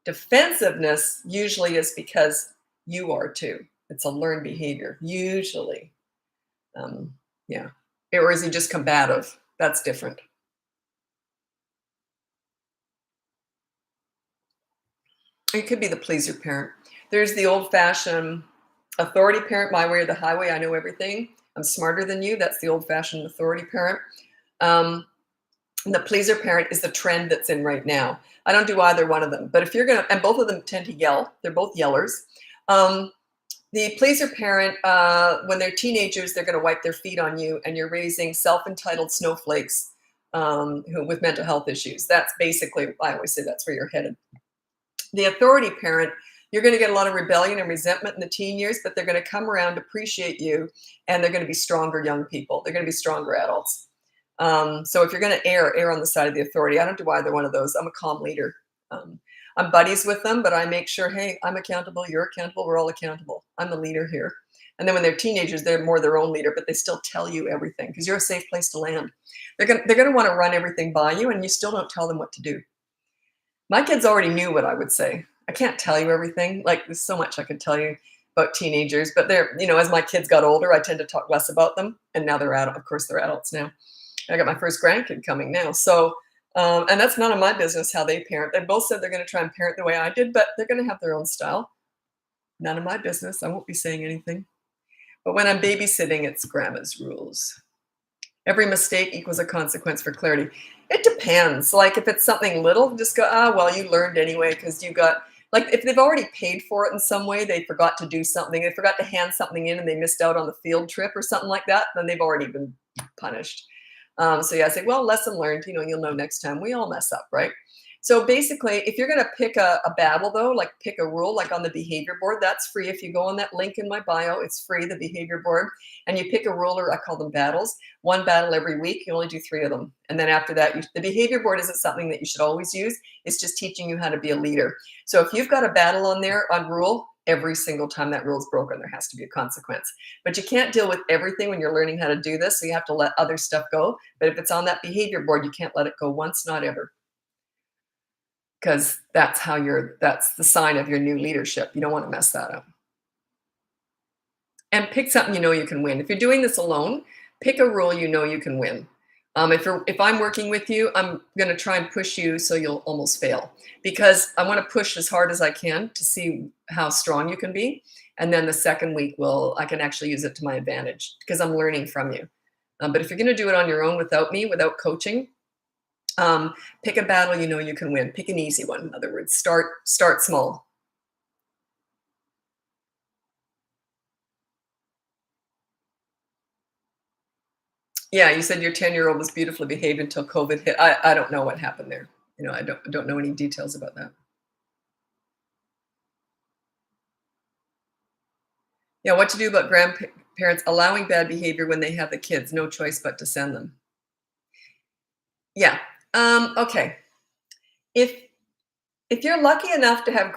Defensiveness usually is because you are too. It's a learned behavior, usually. Yeah. Or is he just combative? That's different. It could be the pleaser parent. There's the old-fashioned authority parent, my way or the highway. I know everything. I'm smarter than you. That's the old-fashioned authority parent. And the pleaser parent is the trend that's in right now. I don't do either one of them, but if you're gonna, and both of them tend to yell, they're both yellers. Um, the pleaser parent, when they're teenagers, they're going to wipe their feet on you, and you're raising self-entitled snowflakes with mental health issues. That's basically, I always say that's where you're headed. The authority parent, you're going to get a lot of rebellion and resentment in the teen years, but they're going to come around, appreciate you, and they're going to be stronger young people. They're going to be stronger adults. So if you're going to err on the side of the authority. I don't do either one of those. I'm a calm leader. I'm buddies with them, but I make sure, hey, I'm accountable, you're accountable, we're all accountable. I'm the leader here. And then when they're teenagers, they're more their own leader, but they still tell you everything because you're a safe place to land. They're going to want to run everything by you, and you still don't tell them what to do. My kids already knew what I would say. I can't tell you everything. Like, there's so much I could tell you about teenagers, but they're, as my kids got older, I tend to talk less about them. And now they're adult. Of course, they're adults now. I got my first grandkid coming now. So, and that's none of my business how they parent. They both said they're going to try and parent the way I did, but they're going to have their own style. None of my business. I won't be saying anything. But when I'm babysitting, it's grandma's rules. Every mistake equals a consequence for clarity. It depends. Like if it's something little, just go, well, you learned anyway because you got, like if they've already paid for it in some way, they forgot to do something, they forgot to hand something in and they missed out on the field trip or something like that, then they've already been punished. So yeah, I say, well, lesson learned, you'll know next time. We all mess up, right? So basically, if you're going to pick a battle though, like pick a rule, like on the behavior board, that's free. If you go on that link in my bio, it's free, the behavior board, and you pick a rule, or I call them battles, one battle every week. You only do 3 of them. And then after that, the behavior board isn't something that you should always use. It's just teaching you how to be a leader. So if you've got a battle on there on rule, every single time that rule is broken, there has to be a consequence. But you can't deal with everything when you're learning how to do this. So you have to let other stuff go. But if it's on that behavior board, you can't let it go once, not ever. Because that's the sign of your new leadership. You don't want to mess that up. And pick something you can win. If you're doing this alone, pick a rule you can win. If I'm working with you, I'm going to try and push you so you'll almost fail, because I want to push as hard as I can to see how strong you can be. And then the second week, I can actually use it to my advantage because I'm learning from you. But if you're going to do it on your own without me, without coaching, pick a battle you can win. Pick an easy one. In other words, start small. Yeah, you said your 10-year-old was beautifully behaved until COVID hit. I don't know what happened there. I don't know any details about that. Yeah, what to do about grandparents allowing bad behavior when they have the kids? No choice but to send them. Yeah. Okay. If you're lucky enough to have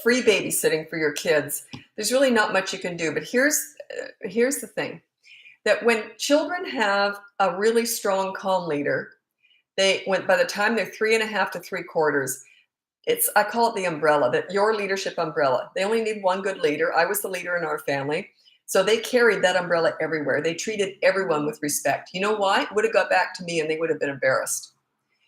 free babysitting for your kids, there's really not much you can do. But here's the thing. That when children have a really strong, calm leader, by the time they're 3.5 to 3/4, I call it the umbrella, that your leadership umbrella. They only need one good leader. I was the leader in our family. So they carried that umbrella everywhere. They treated everyone with respect. You know why? It would have got back to me and they would have been embarrassed.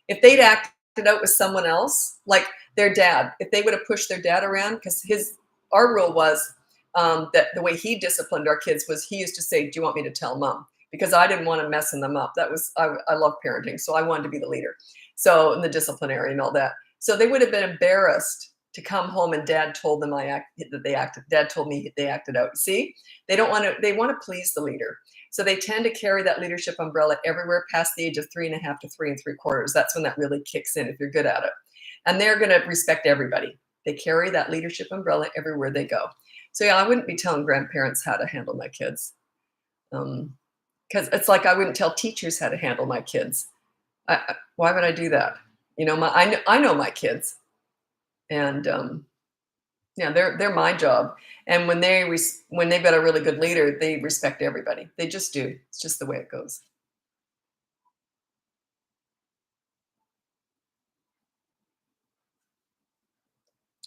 If they'd acted out with someone else, like their dad, if they would have pushed their dad around, because our rule was, that the way he disciplined our kids was he used to say, do you want me to tell mom? Because I didn't want to messing them up. I love parenting. So I wanted to be the leader. So, in the disciplinary and all that. So they would have been embarrassed to come home and dad told them dad told me they acted out. See, they want to please the leader. So they tend to carry that leadership umbrella everywhere past the age of 3.5 to 3 3/4. That's when that really kicks in if you're good at it. And they're going to respect everybody. They carry that leadership umbrella everywhere they go. So yeah, I wouldn't be telling grandparents how to handle my kids. Because it's like I wouldn't tell teachers how to handle my kids. Why would I do that? I know my kids. And yeah, they're my job. And when they've got a really good leader, they respect everybody. They just do. It's just the way it goes.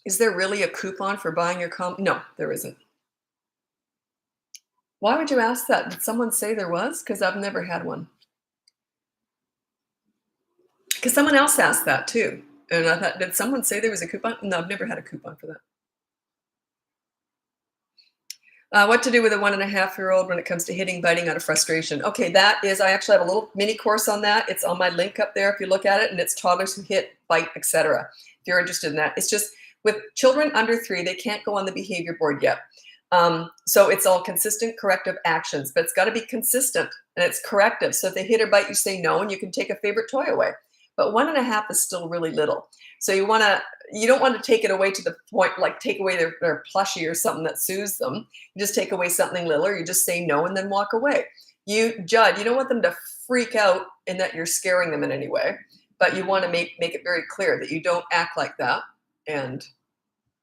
Is there really a coupon for buying your No, there isn't. Why would you ask that? Did someone say there was? Because I've never had one. Because someone else asked that too. And I thought, did someone say there was a coupon? No, I've never had a coupon for that. What to do with a 1.5-year-old when it comes to hitting, biting out of frustration. Okay, that is, I actually have a little mini course on that. It's on my link up there if you look at it, and it's toddlers who hit, bite, etc. If you're interested in that, it's just with children under 3, they can't go on the behavior board yet. So it's all consistent corrective actions, but it's got to be consistent and it's corrective. So if they hit or bite, you say no, and you can take a favorite toy away. But 1.5 is still really little. So you don't want to take it away to the point, like take away their plushie or something that soothes them. You just take away something little, or you just say no and then walk away. You don't want them to freak out in that you're scaring them in any way, but you want to make it very clear that you don't act like that. And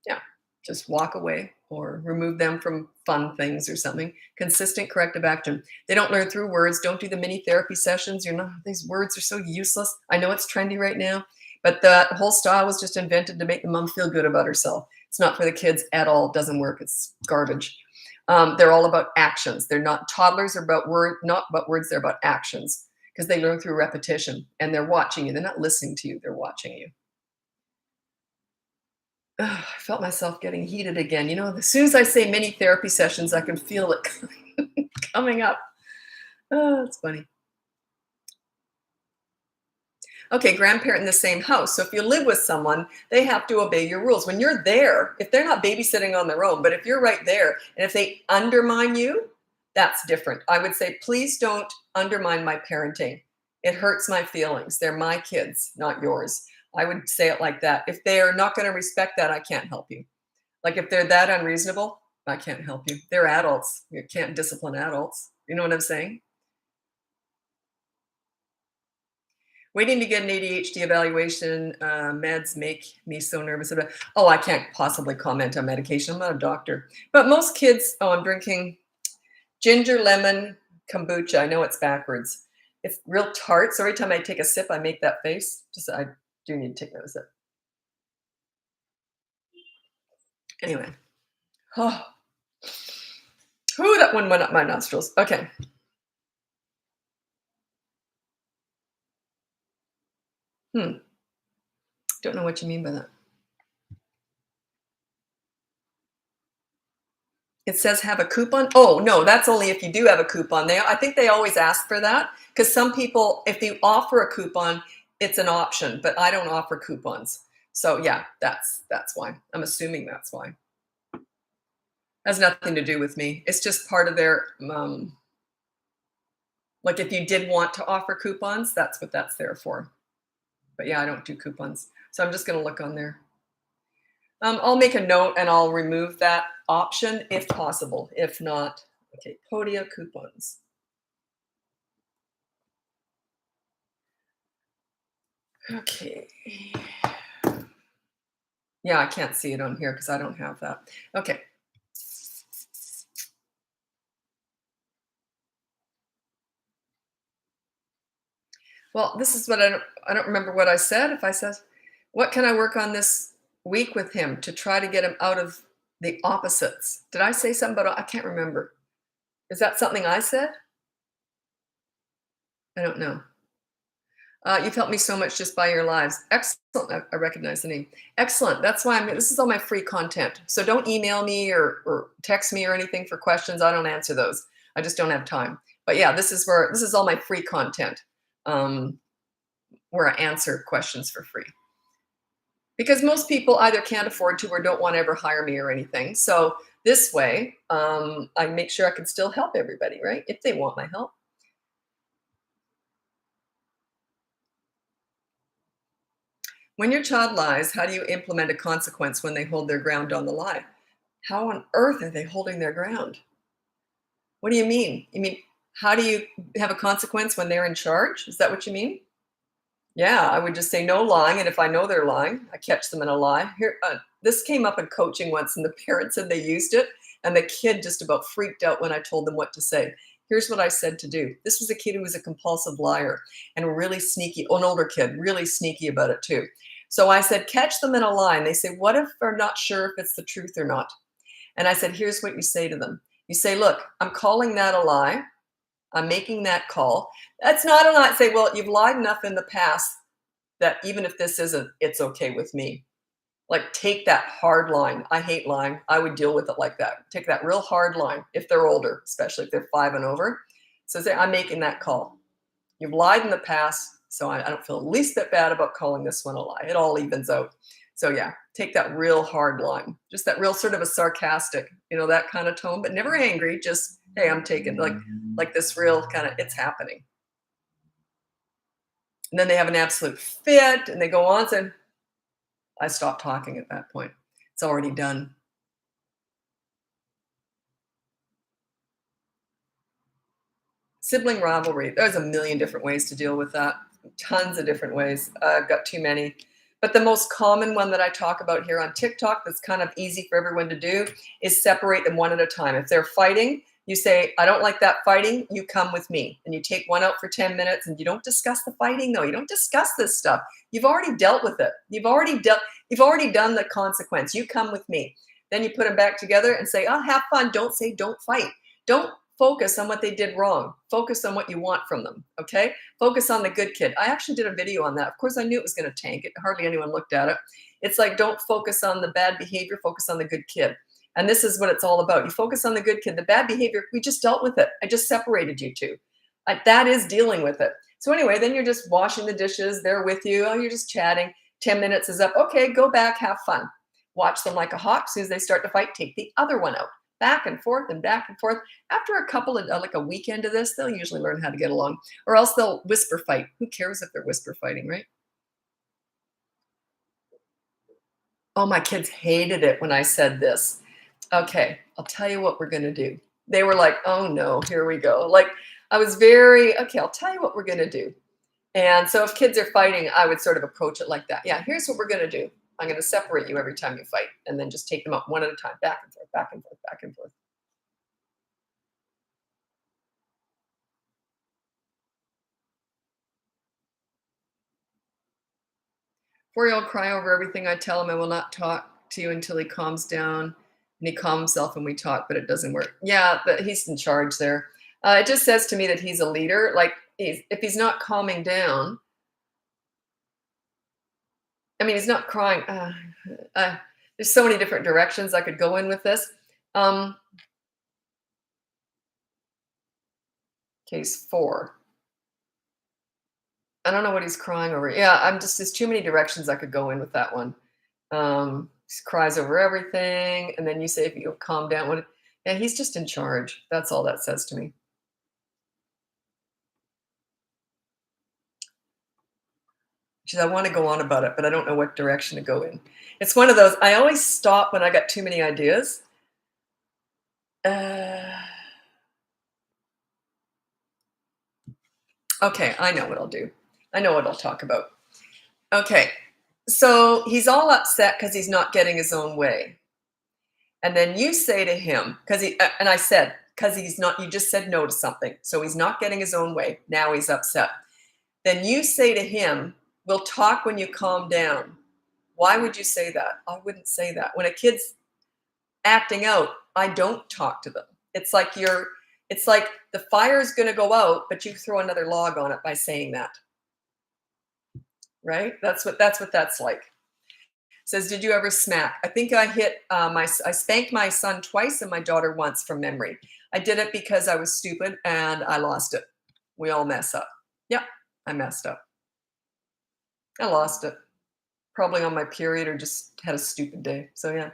yeah, just walk away or remove them from fun things or something. Consistent corrective action. They don't learn through words. Don't do the mini therapy sessions. These words are so useless. I know it's trendy right now, but the whole style was just invented to make the mom feel good about herself. It's not for the kids at all. It doesn't work. It's garbage. They're all about actions. They're not, toddlers are not about words. They're about actions, because they learn through repetition, and they're watching you. They're not listening to you. They're watching you. I felt myself getting heated again. As soon as I say mini therapy sessions, I can feel it coming up. Oh, it's funny. Okay, grandparent in the same house. So if you live with someone, they have to obey your rules. When you're there, if they're not babysitting on their own, but if you're right there, and if they undermine you, that's different. I would say, please don't undermine my parenting. It hurts my feelings. They're my kids, not yours. I would say it like that. If they are not going to respect that, I can't help you. Like if they're that unreasonable, I can't help you. They're adults. You can't discipline adults. You know what I'm saying? Waiting to get an ADHD evaluation. Meds make me so nervous about. Oh, I can't possibly comment on medication. I'm not a doctor. But most kids. Oh, I'm drinking ginger lemon kombucha. I know it's backwards. It's real tart. So every time I take a sip, I make that face. I do need to take another sip. Anyway. Oh, that one went up my nostrils. Okay. Don't know what you mean by that. It says have a coupon. Oh, no, that's only if you do have a coupon. I think they always ask for that, because some people, if they offer a coupon, it's an option, but I don't offer coupons. So yeah, that's why. I'm assuming that's why. Has nothing to do with me. It's just part of their, like if you did want to offer coupons, that's what that's there for. But yeah, I don't do coupons. So I'm just going to look on there. I'll make a note and I'll remove that option if possible. If not, okay, Podia coupons. Okay. Yeah, I can't see it on here because I don't have that. Okay. Well, this is what I don't remember what I said. If I said, what can I work on this week with him to try to get him out of the opposites? Did I say something about, I can't remember. Is that something I said? I don't know. You've helped me so much just by your lives. Excellent. I recognize the name. Excellent. That's why this is all my free content. So don't email me or text me or anything for questions. I don't answer those. I just don't have time. But yeah, this is all my free content, where I answer questions for free. Because most people either can't afford to or don't want to ever hire me or anything. So this way, I make sure I can still help everybody, right? If they want my help. When your child lies, how do you implement a consequence when they hold their ground on the lie? How on earth are they holding their ground? What do you mean? You mean, how do you have a consequence when they're in charge? Is that what you mean? Yeah, I would just say no lying. And if I know they're lying, I catch them in a lie. Here, this came up in coaching once, and the parent said they used it. And the kid just about freaked out when I told them what to say. Here's what I said to do. This was a kid who was a compulsive liar and really sneaky, an older kid, really sneaky about it too. So I said, catch them in a lie. And they say, what if they're not sure if it's the truth or not? And I said, here's what you say to them. You say, look, I'm calling that a lie. I'm making that call. That's not a lie. Say, well, you've lied enough in the past that even if this isn't, it's okay with me. Like, take that hard line. I hate lying. I would deal with it like that. Take that real hard line if they're older, especially if they're 5 and over. So say, I'm making that call. You've lied in the past, so I don't feel the least bit bad about calling this one a lie. It all evens out. So yeah, take that real hard line. Just that real sort of a sarcastic, that kind of tone, but never angry. Just, hey, I'm taking like this real kind of, it's happening. And then they have an absolute fit and they go on saying, I stop talking at that point. It's already done. Sibling rivalry. There's a million different ways to deal with that. Tons of different ways. I've got too many. But the most common one that I talk about here on TikTok that's kind of easy for everyone to do is separate them one at a time. If they're fighting, you say, I don't like that fighting, you come with me. And you take one out for 10 minutes and you don't discuss the fighting though. You don't discuss this stuff. You've already dealt with it. You've already done the consequence. You come with me. Then you put them back together and say, oh, have fun. Don't say, don't fight. Don't focus on what they did wrong. Focus on what you want from them, okay? Focus on the good kid. I actually did a video on that. Of course, I knew it was going to tank it. Hardly anyone looked at it. It's like, don't focus on the bad behavior, focus on the good kid. And this is what it's all about. You focus on the good kid. The bad behavior, we just dealt with it. I just separated you two. That is dealing with it. So anyway, then you're just washing the dishes. They're with you. Oh, you're just chatting. 10 minutes is up. Okay, go back, have fun. Watch them like a hawk. As soon as they start to fight, take the other one out. Back and forth and back and forth. After a couple of, like a weekend of this, they'll usually learn how to get along. Or else they'll whisper fight. Who cares if they're whisper fighting, right? Oh, my kids hated it when I said this. Okay, I'll tell you what we're going to do. They were like, oh no, here we go. Like, I was okay, I'll tell you what we're going to do. And so if kids are fighting, I would sort of approach it like that. Yeah, here's what we're going to do. I'm going to separate you every time you fight, and then just take them up one at a time, back and forth, back and forth, back and forth. 4-year-old cry over everything I tell him. I will not talk to you until he calms down, and he calms himself and we talk, but it doesn't work. Yeah, but he's in charge there. It just says to me that he's a leader. Like, if he's not calming down, I mean, he's not crying. There's so many different directions I could go in with this. Case 4. I don't know what he's crying over. Yeah, there's too many directions I could go in with that one. He cries over everything, and then you say, if you'll calm down. Yeah, he's just in charge. That's all that says to me. I want to go on about it, but I don't know what direction to go in. It's one of those, I always stop when I got too many ideas. Okay, I know what I'll do. I know what I'll talk about. Okay, so he's all upset because he's not getting his own way. And then you say to him, because he's not, you just said no to something. So he's not getting his own way. Now he's upset. Then you say to him, we'll talk when you calm down. Why would you say that? I wouldn't say that. When a kid's acting out, I don't talk to them. It's like the fire is going to go out, but you throw another log on it by saying that. Right? That's what that's like. Says, did you ever smack? I think I spanked my son twice and my daughter once from memory. I did it because I was stupid and I lost it. We all mess up. Yep, I messed up. I lost it. Probably on my period or just had a stupid day. So yeah.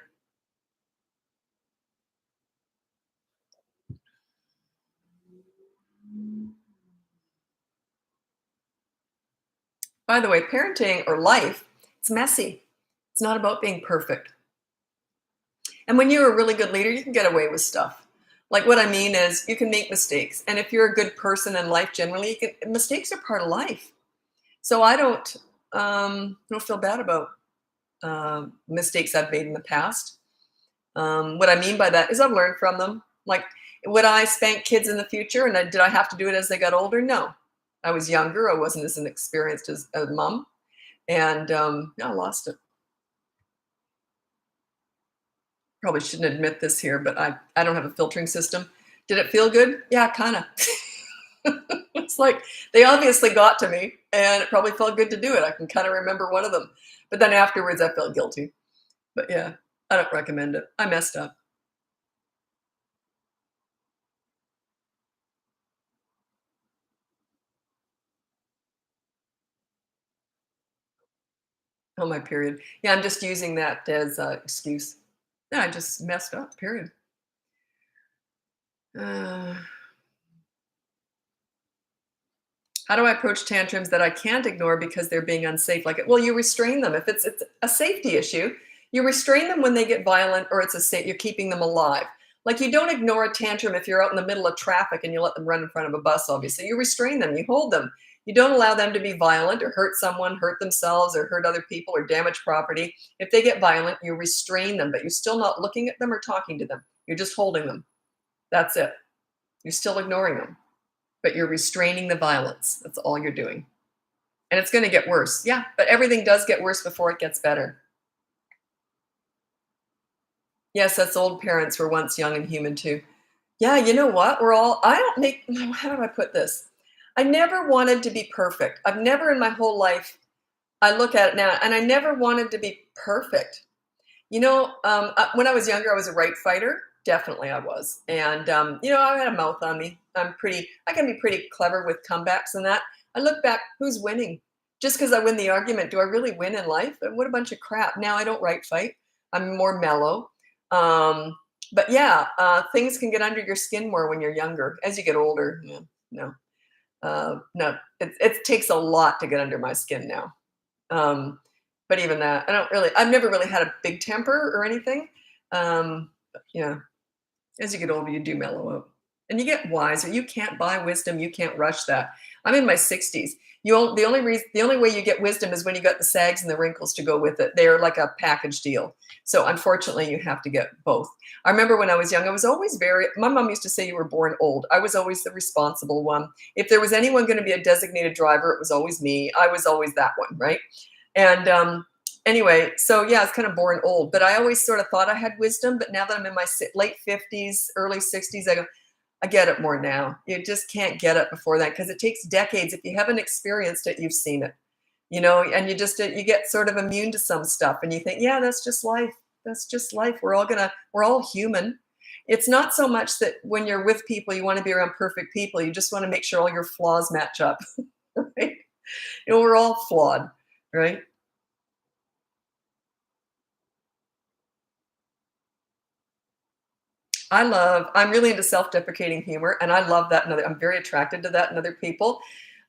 By the way, parenting or life, it's messy. It's not about being perfect. And when you're a really good leader, you can get away with stuff. Like, what I mean is you can make mistakes. And if you're a good person in life generally, mistakes are part of life. So I don't feel bad about mistakes I've made in the past. What I mean by that is I've learned from them. Like, would I spank kids in the future? And did I have to do it as they got older? No. I was younger. I wasn't as inexperienced as a mom. And I lost it. Probably shouldn't admit this here, but I don't have a filtering system. Did it feel good? Yeah, kind of. It's like they obviously got to me, and it probably felt good to do it. I can kind of remember one of them. But then afterwards, I felt guilty. But yeah, I don't recommend it. I messed up. On my period. Yeah, I'm just using that as a excuse. Yeah, I just messed up, period. Uh, how do I approach tantrums that I can't ignore because they're being unsafe? Like, well, you restrain them. If it's a safety issue, you restrain them when they get violent, or it's a you're keeping them alive. Like, you don't ignore a tantrum if you're out in the middle of traffic and you let them run in front of a bus. Obviously, you restrain them. You hold them. You don't allow them to be violent or hurt someone, hurt themselves, or hurt other people, or damage property. If they get violent, you restrain them, but you're still not looking at them or talking to them. You're just holding them. That's it. You're still ignoring them, but you're restraining the violence. That's all you're doing. And it's going to get worse. Yeah, but everything does get worse before it gets better. Yes, us old parents were once young and human too. Yeah, you know what? I don't make, how do I put this? I never wanted to be perfect. I've never in my whole life, I look at it now, and I never wanted to be perfect. When I was younger, I was a right fighter. Definitely, I was, and I had a mouth on me. I can be pretty clever with comebacks and that. I look back, who's winning? Just because I win the argument, do I really win in life? And what a bunch of crap! Now I don't right fight. I'm more mellow. But yeah, things can get under your skin more when you're younger. As you get older, yeah, no, no, it takes a lot to get under my skin now. Um, but even that, I've never really had a big temper or anything. But yeah, as you get older, you do mellow out and you get wiser. You can't buy wisdom. You can't rush that. I'm in my 60s. The only way you get wisdom is when you got the sags and the wrinkles to go with it. They're like a package deal. So unfortunately, you have to get both. I remember when I was young, I was always my mom used to say you were born old. I was always the responsible one. If there was anyone going to be a designated driver, it was always me. I was always that one, right? And anyway, so yeah, it's kind of born old, but I always sort of thought I had wisdom. But now that I'm in my late 50s, early 60s, I get it more now. You just can't get it before that because it takes decades. If you haven't experienced it, you've seen it, and you get sort of immune to some stuff and you think, yeah, that's just life. That's just life. We're all human. It's not so much that when you're with people, you want to be around perfect people. You just want to make sure all your flaws match up, right? We're all flawed, right? I'm really into self-deprecating humor, and I love that I'm very attracted to that in other people.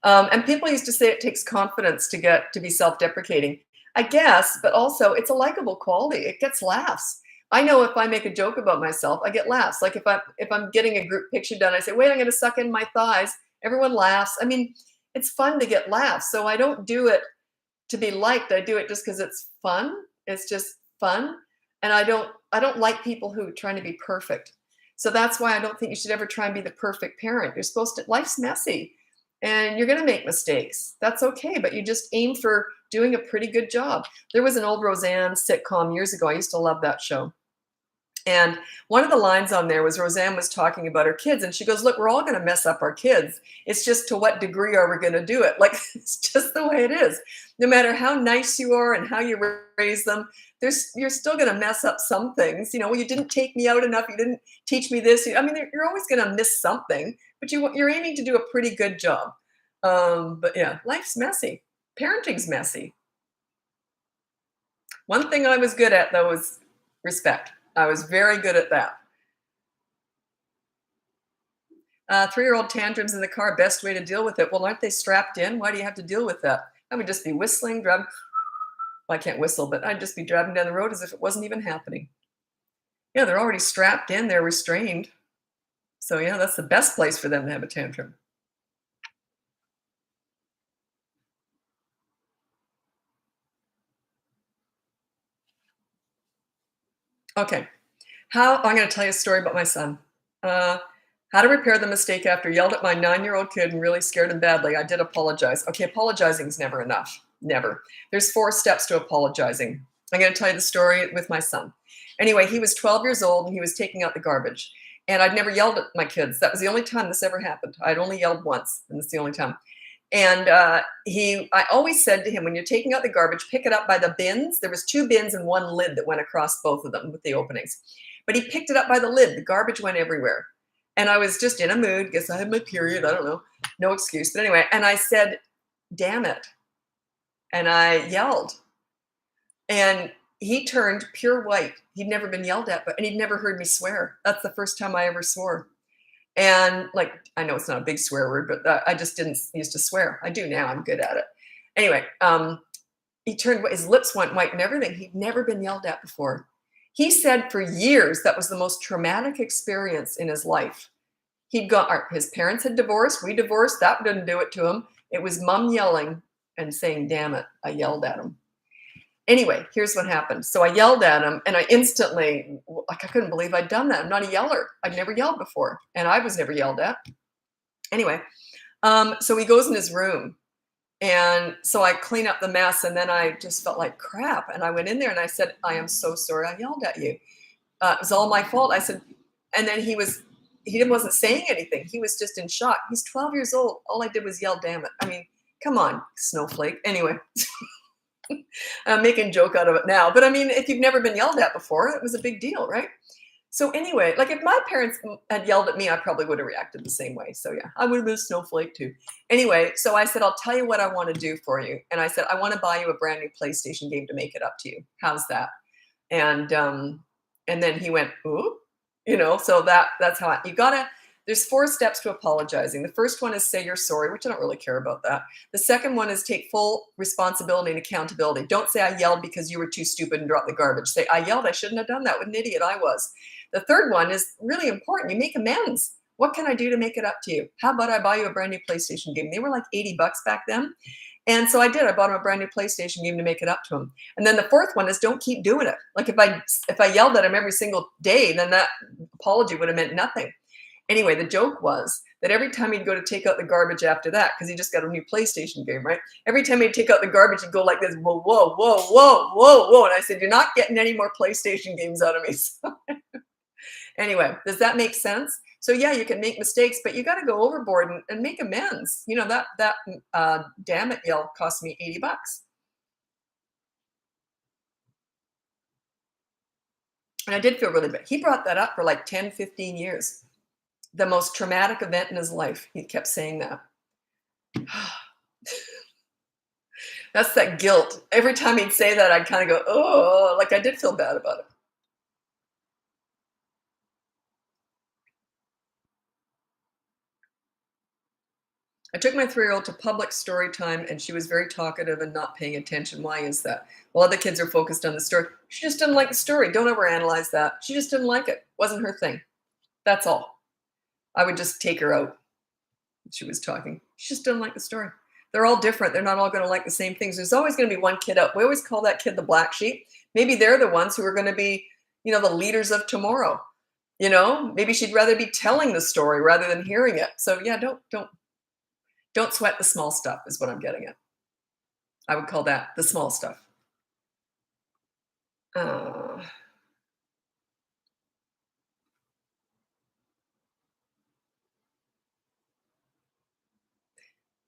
And people used to say it takes confidence to get to be self-deprecating. I guess, but also it's a likable quality. It gets laughs. I know if I make a joke about myself, I get laughs. Like if I'm getting a group picture done, I say, "Wait, I'm going to suck in my thighs." Everyone laughs. I mean, it's fun to get laughs. So I don't do it to be liked. I do it just because it's fun. It's just fun. And I don't like people who are trying to be perfect. So that's why I don't think you should ever try and be the perfect parent. Life's messy and you're going to make mistakes. That's okay. But you just aim for doing a pretty good job. There was an old Roseanne sitcom years ago. I used to love that show. And one of the lines on there was Roseanne was talking about her kids, and she goes, "Look, we're all going to mess up our kids. It's just to what degree are we going to do it?" Like, it's just the way it is. No matter how nice you are and how you raise them, you're still going to mess up some things. Well, you didn't take me out enough. You didn't teach me this. I mean, you're always going to miss something, but you're aiming to do a pretty good job. But yeah, life's messy. Parenting's messy. One thing I was good at, though, was respect. I was very good at that. 3-year-old tantrums in the car, best way to deal with it. Well, aren't they strapped in? Why do you have to deal with that? I would just be whistling, driving. Well, I can't whistle, but I'd just be driving down the road as if it wasn't even happening. Yeah, they're already strapped in, they're restrained. So yeah, that's the best place for them to have a tantrum. Okay. I'm going to tell you a story about my son. Uh, how to repair the mistake after yelled at my 9-year-old kid and really scared him badly. I did apologize. Okay, apologizing is never enough. Never. There's 4 steps to apologizing. I'm going to tell you the story with my son. Anyway, he was 12 years old and he was taking out the garbage. And I'd never yelled at my kids. That was the only time this ever happened. I'd only yelled once, and it's the only time. And I always said to him, when you're taking out the garbage, pick it up by the bins. There was two bins and one lid that went across both of them with the openings. But he picked it up by the lid. The garbage went everywhere. And I was just in a mood. Guess I had my period. I don't know. No excuse. But anyway, and I said, damn it. And I yelled. And he turned pure white. He'd never been yelled at, and he'd never heard me swear. That's the first time I ever swore. And like, I know it's not a big swear word, but I just didn't used to swear. I do now. I'm good at it. Anyway, he turned, his lips went white and everything. He'd never been yelled at before. He said for years that was the most traumatic experience in his life. His parents had divorced. We divorced. That didn't do it to him. It was mom yelling and saying, damn it, I yelled at him. Anyway, here's what happened. So I yelled at him, and I instantly, like, I couldn't believe I'd done that. I'm not a yeller. I'd never yelled before, and I was never yelled at. Anyway, so he goes in his room, and so I clean up the mess, and then I just felt like crap. And I went in there and I said, I am so sorry I yelled at you. It was all my fault. I said, and then he wasn't saying anything. He was just in shock. He's 12 years old. All I did was yell, damn it. I mean, come on, snowflake. Anyway. I'm making a joke out of it now. But I mean, if you've never been yelled at before, it was a big deal, right? So anyway, like if my parents had yelled at me, I probably would have reacted the same way. So yeah, I would have been a snowflake too. Anyway, so I said, I'll tell you what I want to do for you. And I said, I want to buy you a brand new PlayStation game to make it up to you. How's that? And then he went, ooh, so that's how there's 4 steps to apologizing. The first one is say you're sorry, which I don't really care about that. The second one is take full responsibility and accountability. Don't say I yelled because you were too stupid and dropped the garbage. Say I yelled, I shouldn't have done that. What an idiot I was. The third one is really important. You make amends. What can I do to make it up to you? How about I buy you a brand new PlayStation game? They were like $80 back then. And so I did. I bought him a brand new PlayStation game to make it up to him. And then the fourth one is don't keep doing it. Like if I yelled at him every single day, then that apology would have meant nothing. Anyway, the joke was that every time he'd go to take out the garbage after that, because he just got a new PlayStation game, right? Every time he'd take out the garbage, he'd go like this, whoa, whoa, whoa, whoa, whoa, whoa. And I said, you're not getting any more PlayStation games out of me. So anyway, does that make sense? So yeah, you can make mistakes, but you got to go overboard and make amends. That damn it yell cost me $80. And I did feel really bad. He brought that up for like 10, 15 years. The most traumatic event in his life. He kept saying that. That's that guilt. Every time he'd say that, I'd kind of go, oh, like I did feel bad about it. I took my 3-year-old to public story time, and she was very talkative and not paying attention. Why is that? Well, other kids are focused on the story. She just didn't like the story. Don't overanalyze that. She just didn't like it. Wasn't her thing. That's all. I would just take her out. She was talking. She just didn't like the story. They're all different. They're not all going to like the same things. There's always going to be one kid up. We always call that kid the black sheep. Maybe they're the ones who are going to be, the leaders of tomorrow. Maybe she'd rather be telling the story rather than hearing it. So yeah, don't sweat the small stuff is what I'm getting at. I would call that the small stuff.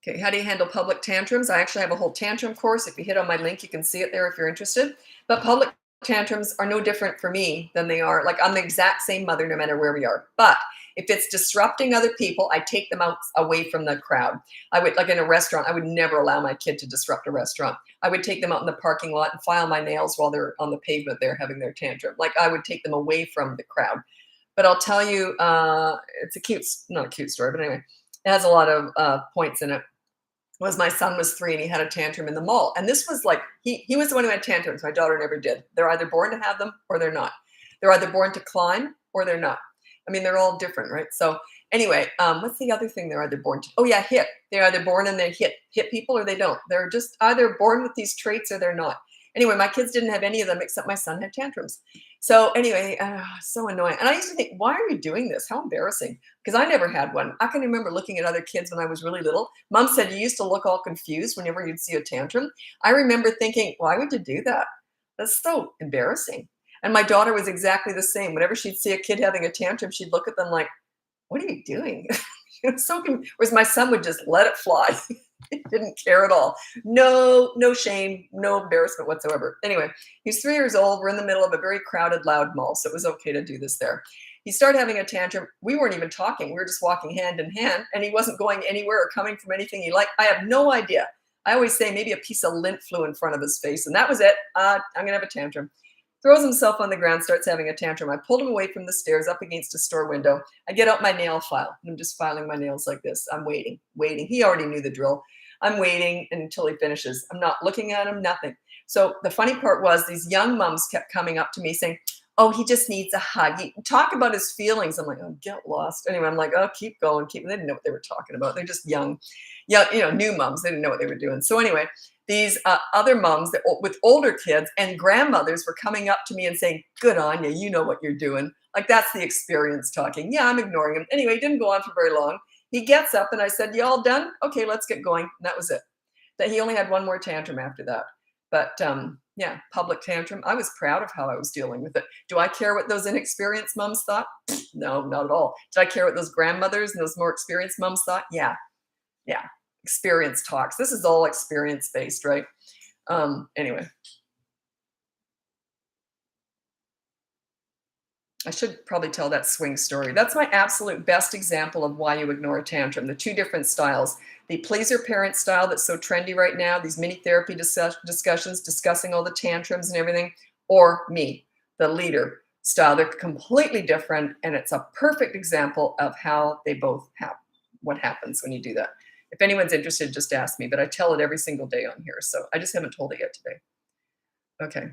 Okay, how do you handle public tantrums? I actually have a whole tantrum course. If you hit on my link, you can see it there if you're interested. But public tantrums are no different for me than they are. Like I'm the exact same mother no matter where we are. But if it's disrupting other people, I take them out away from the crowd. I would, like in a restaurant, I would never allow my kid to disrupt a restaurant. I would take them out in the parking lot and file my nails while they're on the pavement there having their tantrum. Like I would take them away from the crowd. But I'll tell you, it's not a cute story, but anyway, it has a lot of points in it. My son was 3 and he had a tantrum in the mall. And this was like, he was the one who had tantrums. My daughter never did. They're either born to have them or they're not. They're either born to climb or they're not. I mean, they're all different, right? So anyway, what's the other thing they're either born to? Oh yeah, hit. They're either born and they hit people or they don't. They're just either born with these traits or they're not. Anyway, my kids didn't have any of them except my son had tantrums. So anyway, so annoying. And I used to think, why are you doing this? How embarrassing. Because I never had one. I can remember looking at other kids when I was really little. Mom said you used to look all confused whenever you'd see a tantrum. I remember thinking, why would you do that? That's so embarrassing. And my daughter was exactly the same. Whenever she'd see a kid having a tantrum, she'd look at them like, what are you doing? Whereas my son would just let it fly. Didn't care at all. No, no shame, no embarrassment whatsoever. Anyway, he's 3 years old. We're in the middle of a very crowded, loud mall, so it was okay to do this there. He started having a tantrum. We weren't even talking. We were just walking hand in hand, and he wasn't going anywhere or coming from anything he liked. I have no idea. I always say maybe a piece of lint flew in front of his face, and that was it. I'm going to have a tantrum. Throws himself on the ground, starts having a tantrum. I pulled him away from the stairs up against a store window. I get out my nail file, and I'm just filing my nails like this. I'm waiting, waiting. He already knew the drill. I'm waiting until he finishes. I'm not looking at him, nothing. So the funny part was these young moms kept coming up to me saying, oh, he just needs a hug. Talk about his feelings. I'm like, oh, get lost. Anyway, I'm like, oh, keep going, keep. They didn't know what they were talking about. They're just young, new moms. They didn't know what they were doing. So anyway, these other moms with older kids and grandmothers were coming up to me and saying, good on you. You know what you're doing. Like, that's the experience talking. Yeah, I'm ignoring him. Anyway, it didn't go on for very long. He gets up and I said, you all done? Okay, let's get going. And that was it. That he only had one more tantrum after that. But yeah, public tantrum. I was proud of how I was dealing with it. Do I care what those inexperienced moms thought? No, not at all. Did I care what those grandmothers and those more experienced moms thought? Yeah. Yeah. Experience talks. This is all experience based, right? Anyway. I should probably tell that swing story. That's my absolute best example of why you ignore a tantrum. The two different styles. The pleaser parent style that's so trendy right now, these mini therapy discussions, discussing all the tantrums and everything, or me, the leader style. They're completely different, and it's a perfect example of how they both have what happens when you do that. If anyone's interested, just ask me, but I tell it every single day on here, so I just haven't told it yet today. Okay.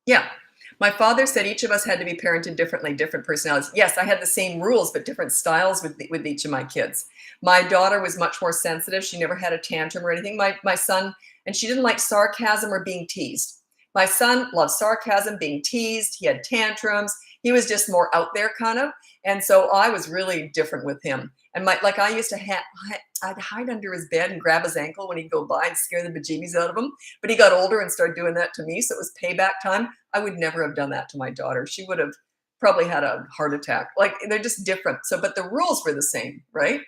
Yeah. My father said each of us had to be parented differently, different personalities. Yes, I had the same rules, but different styles with each of my kids. My daughter was much more sensitive. She never had a tantrum or anything. My son, and she didn't like sarcasm or being teased. My son loved sarcasm, being teased. He had tantrums. He was just more out there kind of. And so I was really different with him. And I used to I'd hide under his bed and grab his ankle when he'd go by and scare the bejeebies out of him. But he got older and started doing that to me. So it was payback time. I would never have done that to my daughter. She would have probably had a heart attack. Like, they're just different. So, but the rules were the same, right?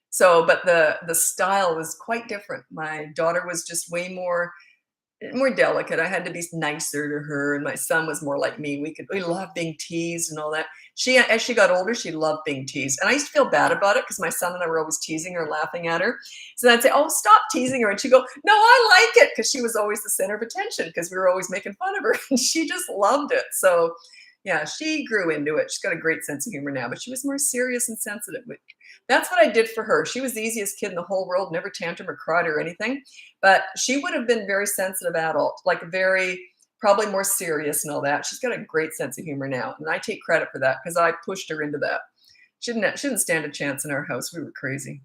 So, but the style was quite different. My daughter was just way more delicate. I had to be nicer to her, and my son was more like me. We loved being teased and all that. As she got older, she loved being teased, and I used to feel bad about it because my son and I were always teasing her, laughing at her. So I'd say, "Oh, stop teasing her," and she'd go, "No, I like it," because she was always the center of attention because we were always making fun of her, and she just loved it. So, yeah, she grew into it. She's got a great sense of humor now, but she was more serious and sensitive. That's what I did for her. She was the easiest kid in the whole world, never tantrum or cried or anything. But she would have been very sensitive adult, like probably more serious and all that. She's got a great sense of humor now. And I take credit for that because I pushed her into that. She didn't stand a chance in our house. We were crazy.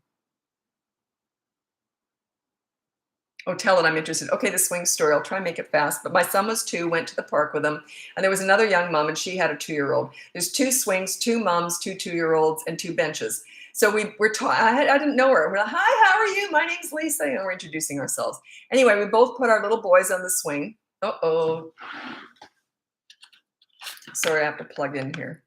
Oh, tell it I'm interested. Okay, the swing story. I'll try and make it fast. But my son was 2, went to the park with him. And there was another young mom, and she had a 2-year-old. There's 2 swings, 2 moms, 2 2-year-olds, and 2 benches. So I didn't know her. We're like, hi, how are you? My name's Lisa. We're introducing ourselves. Anyway, we both put our little boys on the swing. Uh-oh. Sorry, I have to plug in here.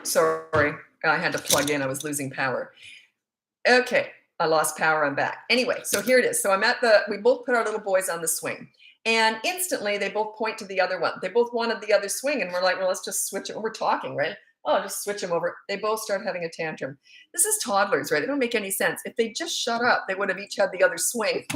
Sorry, I had to plug in. I was losing power. Okay, I lost power. I'm back. Anyway, so here it is. So we both put our little boys on the swing. And instantly, they both point to the other one. They both wanted the other swing. And we're like, well, let's just switch it. We're talking, right? Oh, just switch them over. They both start having a tantrum. This is toddlers, right? They don't make any sense. If they just shut up, they would have each had the other swing.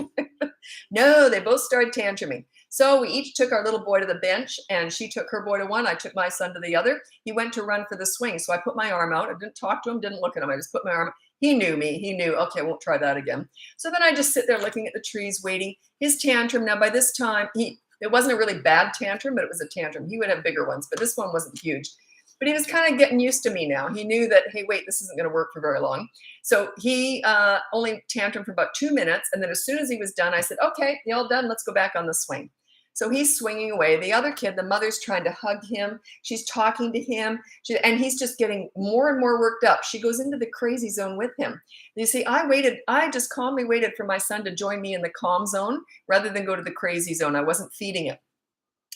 No, they both started tantruming. So we each took our little boy to the bench, and she took her boy to one. I took my son to the other. He went to run for the swing. So I put my arm out. I didn't talk to him, didn't look at him. I just put my arm out. He knew me. He knew, okay, I won't try that again. So then I just sit there looking at the trees, waiting. His tantrum, now by this time, it wasn't a really bad tantrum, but it was a tantrum. He would have bigger ones, but this one wasn't huge. But he was kind of getting used to me now. He knew that, hey, wait, this isn't going to work for very long. So he only tantrum for about 2 minutes. And then as soon as he was done, I said, okay, you all done? Let's go back on the swing. So he's swinging away. The other kid, the mother's trying to hug him. She's talking to him. And he's just getting more and more worked up. She goes into the crazy zone with him. And you see, I just calmly waited for my son to join me in the calm zone rather than go to the crazy zone. I wasn't feeding it.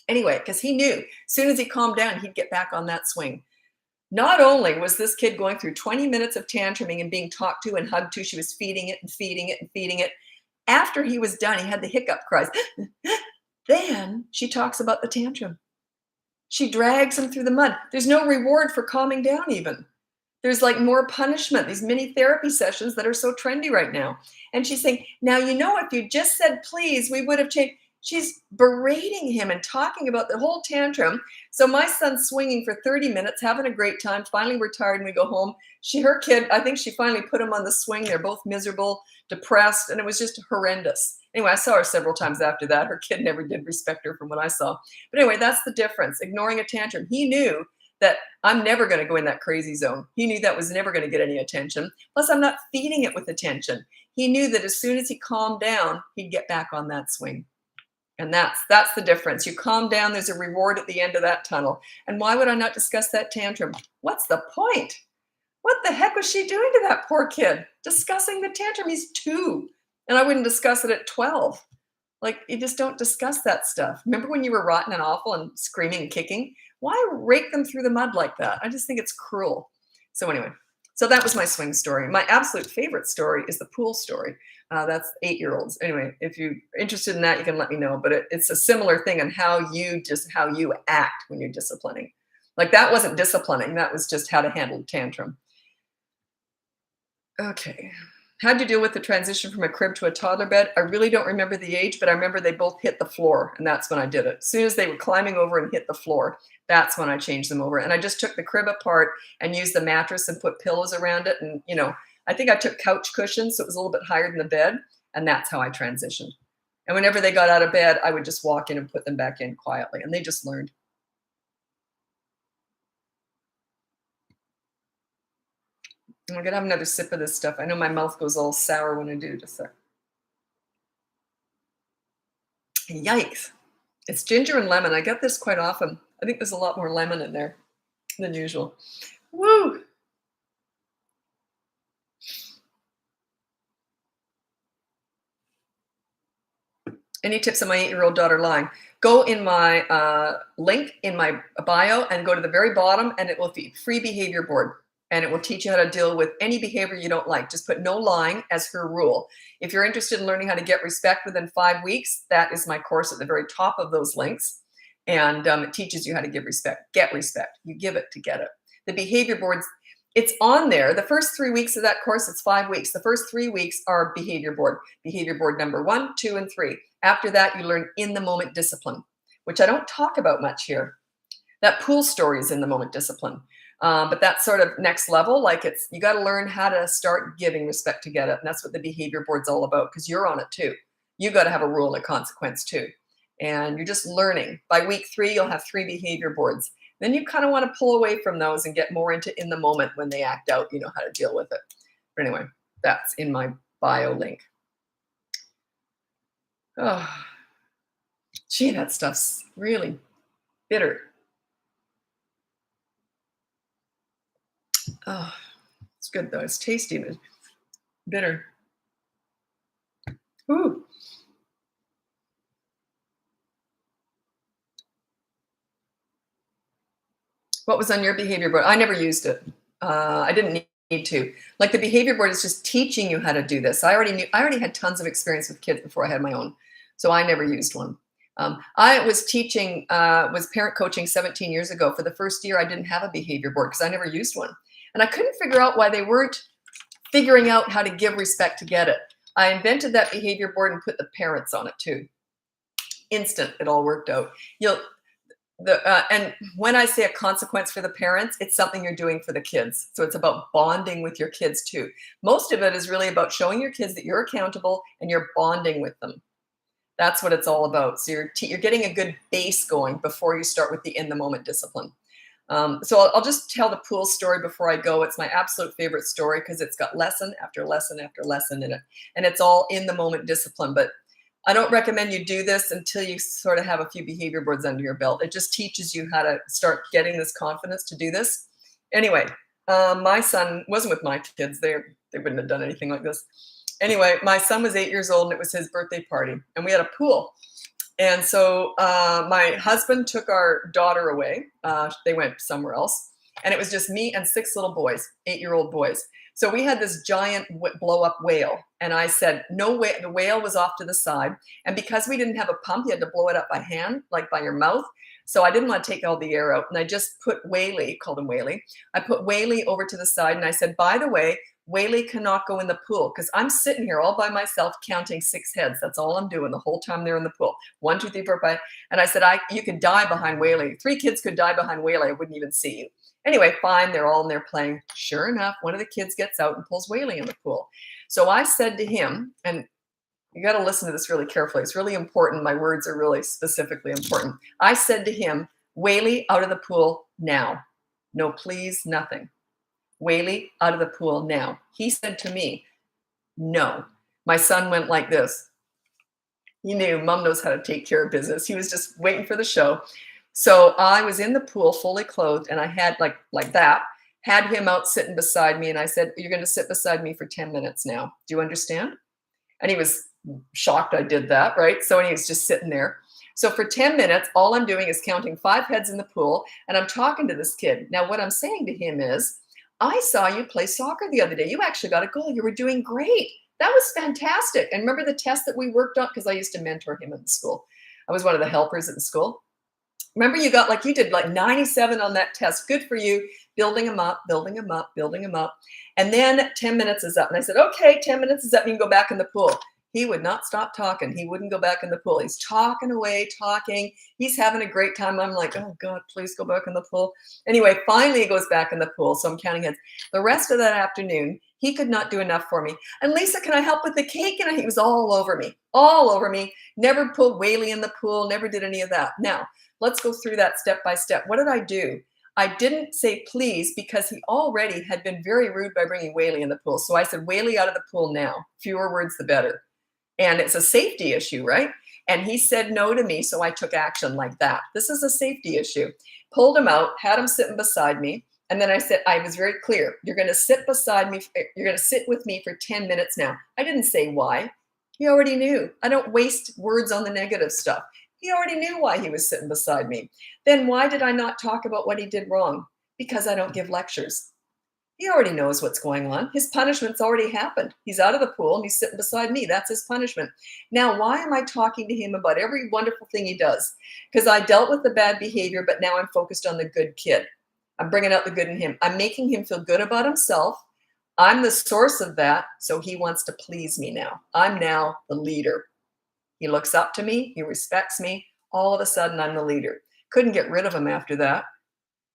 Anyway, because he knew as soon as he calmed down, he'd get back on that swing. Not only was this kid going through 20 minutes of tantruming and being talked to and hugged to, she was feeding it and feeding it and feeding it. After he was done, he had the hiccup cries. Then she talks about the tantrum. She drags him through the mud. There's no reward for calming down even. There's like more punishment, these mini therapy sessions that are so trendy right now. And she's saying, now, if you just said please, we would have changed. She's berating him and talking about the whole tantrum. So my son's swinging for 30 minutes, having a great time. Finally, we're tired and we go home. Her kid, I think she finally put him on the swing. They're both miserable, depressed, and it was just horrendous. Anyway, I saw her several times after that. Her kid never did respect her from what I saw. But anyway, that's the difference. Ignoring a tantrum. He knew that I'm never going to go in that crazy zone. He knew that was never going to get any attention. Plus, I'm not feeding it with attention. He knew that as soon as he calmed down, he'd get back on that swing. And that's the difference. You calm down, there's a reward at the end of that tunnel. And why would I not discuss that tantrum? What's the point? What the heck was she doing to that poor kid? Discussing the tantrum. He's 2. And I wouldn't discuss it at 12. Like, you just don't discuss that stuff. Remember when you were rotten and awful and screaming and kicking? Why rake them through the mud like that? I just think it's cruel. So anyway, so that was my swing story. My absolute favorite story is the pool story. That's 8-year-olds. Anyway, if you're interested in that, you can let me know. But it's a similar thing on how you act when you're disciplining. Like, that wasn't disciplining. That was just how to handle a tantrum. Okay. How'd you deal with the transition from a crib to a toddler bed? I really don't remember the age, but I remember they both hit the floor, and that's when I did it. As soon as they were climbing over and hit the floor, that's when I changed them over. And I just took the crib apart and used the mattress and put pillows around it. And, I think I took couch cushions, so it was a little bit higher than the bed, and that's how I transitioned. And whenever they got out of bed, I would just walk in and put them back in quietly, and they just learned. I'm going to have another sip of this stuff. I know my mouth goes all sour when I do. Just a sec. Yikes. It's ginger and lemon. I get this quite often. I think there's a lot more lemon in there than usual. Woo! Any tips on my 8-year-old daughter lying? Go in my link in my bio and go to the very bottom, and it will be free behavior board. And it will teach you how to deal with any behavior you don't like. Just put no lying as her rule. If you're interested in learning how to get respect within 5 weeks, that is my course at the very top of those links. And it teaches you how to give respect, get respect. You give it to get it. The behavior boards, it's on there. The first 3 weeks of that course, it's 5 weeks. The first 3 weeks are behavior board number 1, 2, and 3. After that, you learn in the moment discipline, which I don't talk about much here. That pool story is in the moment discipline. But that's sort of next level. Like, you got to learn how to start giving respect to get it. And that's what the behavior board's all about, because you're on it too. You got to have a rule and a consequence too. And you're just learning. By week 3, you'll have 3 behavior boards. Then you kind of want to pull away from those and get more into in the moment when they act out, how to deal with it. But anyway, that's in my bio link. Oh, gee, that stuff's really bitter. Oh, it's good though. It's tasty, but bitter. Ooh. What was on your behavior board? I never used it. I didn't need to. Like, the behavior board is just teaching you how to do this. I already had tons of experience with kids before I had my own, so I never used one. I was parent coaching 17 years ago. For the first year, I didn't have a behavior board because I never used one. And I couldn't figure out why they weren't figuring out how to give respect to get it. I invented that behavior board and put the parents on it too. Instant, it all worked out. And when I say a consequence for the parents, it's something you're doing for the kids. So it's about bonding with your kids too. Most of it is really about showing your kids that you're accountable and you're bonding with them. That's what it's all about. So you're getting a good base going before you start with the in the moment discipline. So I'll just tell the pool story before I go. It's my absolute favorite story because it's got lesson after lesson after lesson in it. And it's all in the moment discipline. But I don't recommend you do this until you sort of have a few behavior boards under your belt. It just teaches you how to start getting this confidence to do this. Anyway, my son wasn't with my kids. They wouldn't have done anything like this. Anyway, my son was 8 years old and it was his birthday party. And we had a pool. And so my husband took our daughter away. They went somewhere else. And it was just me and 6 little boys, 8-year-old boys. So we had this giant blow up whale. And I said, no way. The whale was off to the side. And because we didn't have a pump, you had to blow it up by hand, like by your mouth. So I didn't want to take all the air out. And I just put Whaley, called him Whaley. I put Whaley over to the side. And I said, by the way, Whaley cannot go in the pool because I'm sitting here all by myself counting 6 heads. That's all I'm doing the whole time they're in the pool. 1, 2, 3, 4, 5. And I said, you could die behind Whaley. 3 kids could die behind Whaley. I wouldn't even see you. Anyway, fine. They're all in there playing. Sure enough, one of the kids gets out and pulls Whaley in the pool. So I said to him, and you got to listen to this really carefully. It's really important. My words are really specifically important. I said to him, Whaley, out of the pool now. No, please, nothing. Whaley, out of the pool now. He said to me, no. My son went like this. He knew mom knows how to take care of business. He was just waiting for the show. So I was in the pool fully clothed and I had like that, had him out sitting beside me. And I said, you're going to sit beside me for 10 minutes now. Do you understand? And he was shocked I did that, right? So he was just sitting there. So for 10 minutes, all I'm doing is counting 5 heads in the pool and I'm talking to this kid. Now, what I'm saying to him is, I saw you play soccer the other day. You actually got a goal. You were doing great. That was fantastic. And remember the test that we worked on? Because I used to mentor him in the school. I was one of the helpers at the school. Remember you did like 97 on that test. Good for you. Building them up, building them up, building them up. And then 10 minutes is up. And I said, okay, 10 minutes is up. You can go back in the pool. He would not stop talking. He wouldn't go back in the pool. He's talking away, talking. He's having a great time. I'm like, oh God, please go back in the pool. Anyway, finally he goes back in the pool. So I'm counting heads. The rest of that afternoon, he could not do enough for me. And Lisa, can I help with the cake? And he was all over me, never pulled Whaley in the pool, never did any of that. Now, let's go through that step by step. What did I do? I didn't say please because he already had been very rude by bringing Whaley in the pool. So I said, Whaley out of the pool now. Fewer words, the better. And it's a safety issue, right? And he said no to me, so I took action like that. This is a safety issue. Pulled him out, had him sitting beside me. And then I said, I was very clear. You're going to sit beside me. You're going to sit with me for 10 minutes now. I didn't say why. He already knew. I don't waste words on the negative stuff. He already knew why he was sitting beside me. Then why did I not talk about what he did wrong? Because I don't give lectures. He already knows what's going on. His punishment's already happened. He's out of the pool and he's sitting beside me. That's his punishment. Now, why am I talking to him about every wonderful thing he does? Because I dealt with the bad behavior, but now I'm focused on the good kid. I'm bringing out the good in him. I'm making him feel good about himself. I'm the source of that, so he wants to please me now. I'm now the leader. He looks up to me. He respects me. All of a sudden, I'm the leader. Couldn't get rid of him after that.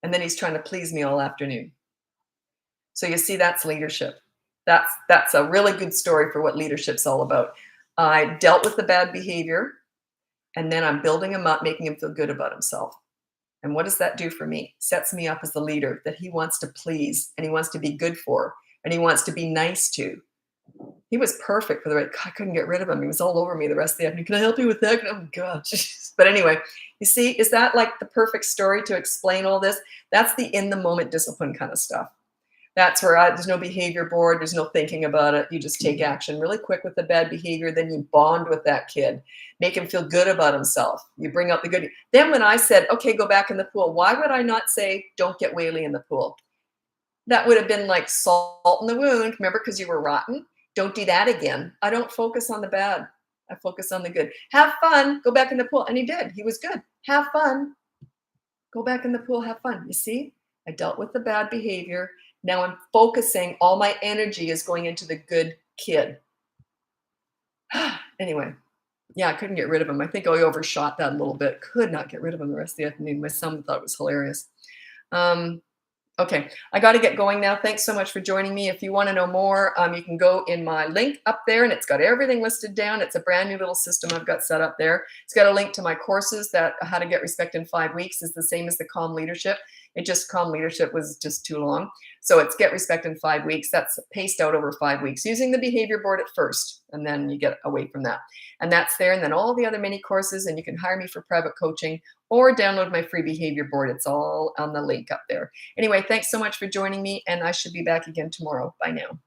And then he's trying to please me all afternoon. So you see, that's leadership. That's a really good story for what leadership's all about. I dealt with the bad behavior, and then I'm building him up, making him feel good about himself. And what does that do for me? Sets me up as the leader that he wants to please, and he wants to be good for, and he wants to be nice to. He was perfect for the right. I couldn't get rid of him. He was all over me the rest of the afternoon. Can I help you with that? Oh God. But anyway, you see, is that like the perfect story to explain all this? That's the in the moment discipline kind of stuff. That's where there's no behavior board. There's no thinking about it. You just take action really quick with the bad behavior. Then you bond with that kid, make him feel good about himself. You bring out the good. Then when I said, okay, go back in the pool, why would I not say, don't get Whaley in the pool? That would have been like salt in the wound. Remember, because you were rotten. Don't do that again. I don't focus on the bad. I focus on the good. Have fun. Go back in the pool. And he did. He was good. Have fun. Go back in the pool. Have fun. You see, I dealt with the bad behavior. Now I'm focusing. All my energy is going into the good kid. Anyway, yeah, I couldn't get rid of him. I think I overshot that a little bit. Could not get rid of him the rest of the afternoon. My son thought it was hilarious. Okay, I got to get going now. Thanks so much for joining me. If you want to know more, you can go in my link up there, and it's got everything listed down. It's a brand new little system I've got set up there. It's got a link to my courses. That How to Get Respect in 5 Weeks is the same as the Calm Leadership. Calm Leadership was just too long. So it's Get Respect in 5 Weeks. That's paced out over 5 weeks using the behavior board at first, and then you get away from that. And that's there. And then all the other mini courses, and you can hire me for private coaching or download my free behavior board. It's all on the link up there. Anyway, thanks so much for joining me, and I should be back again tomorrow. Bye now.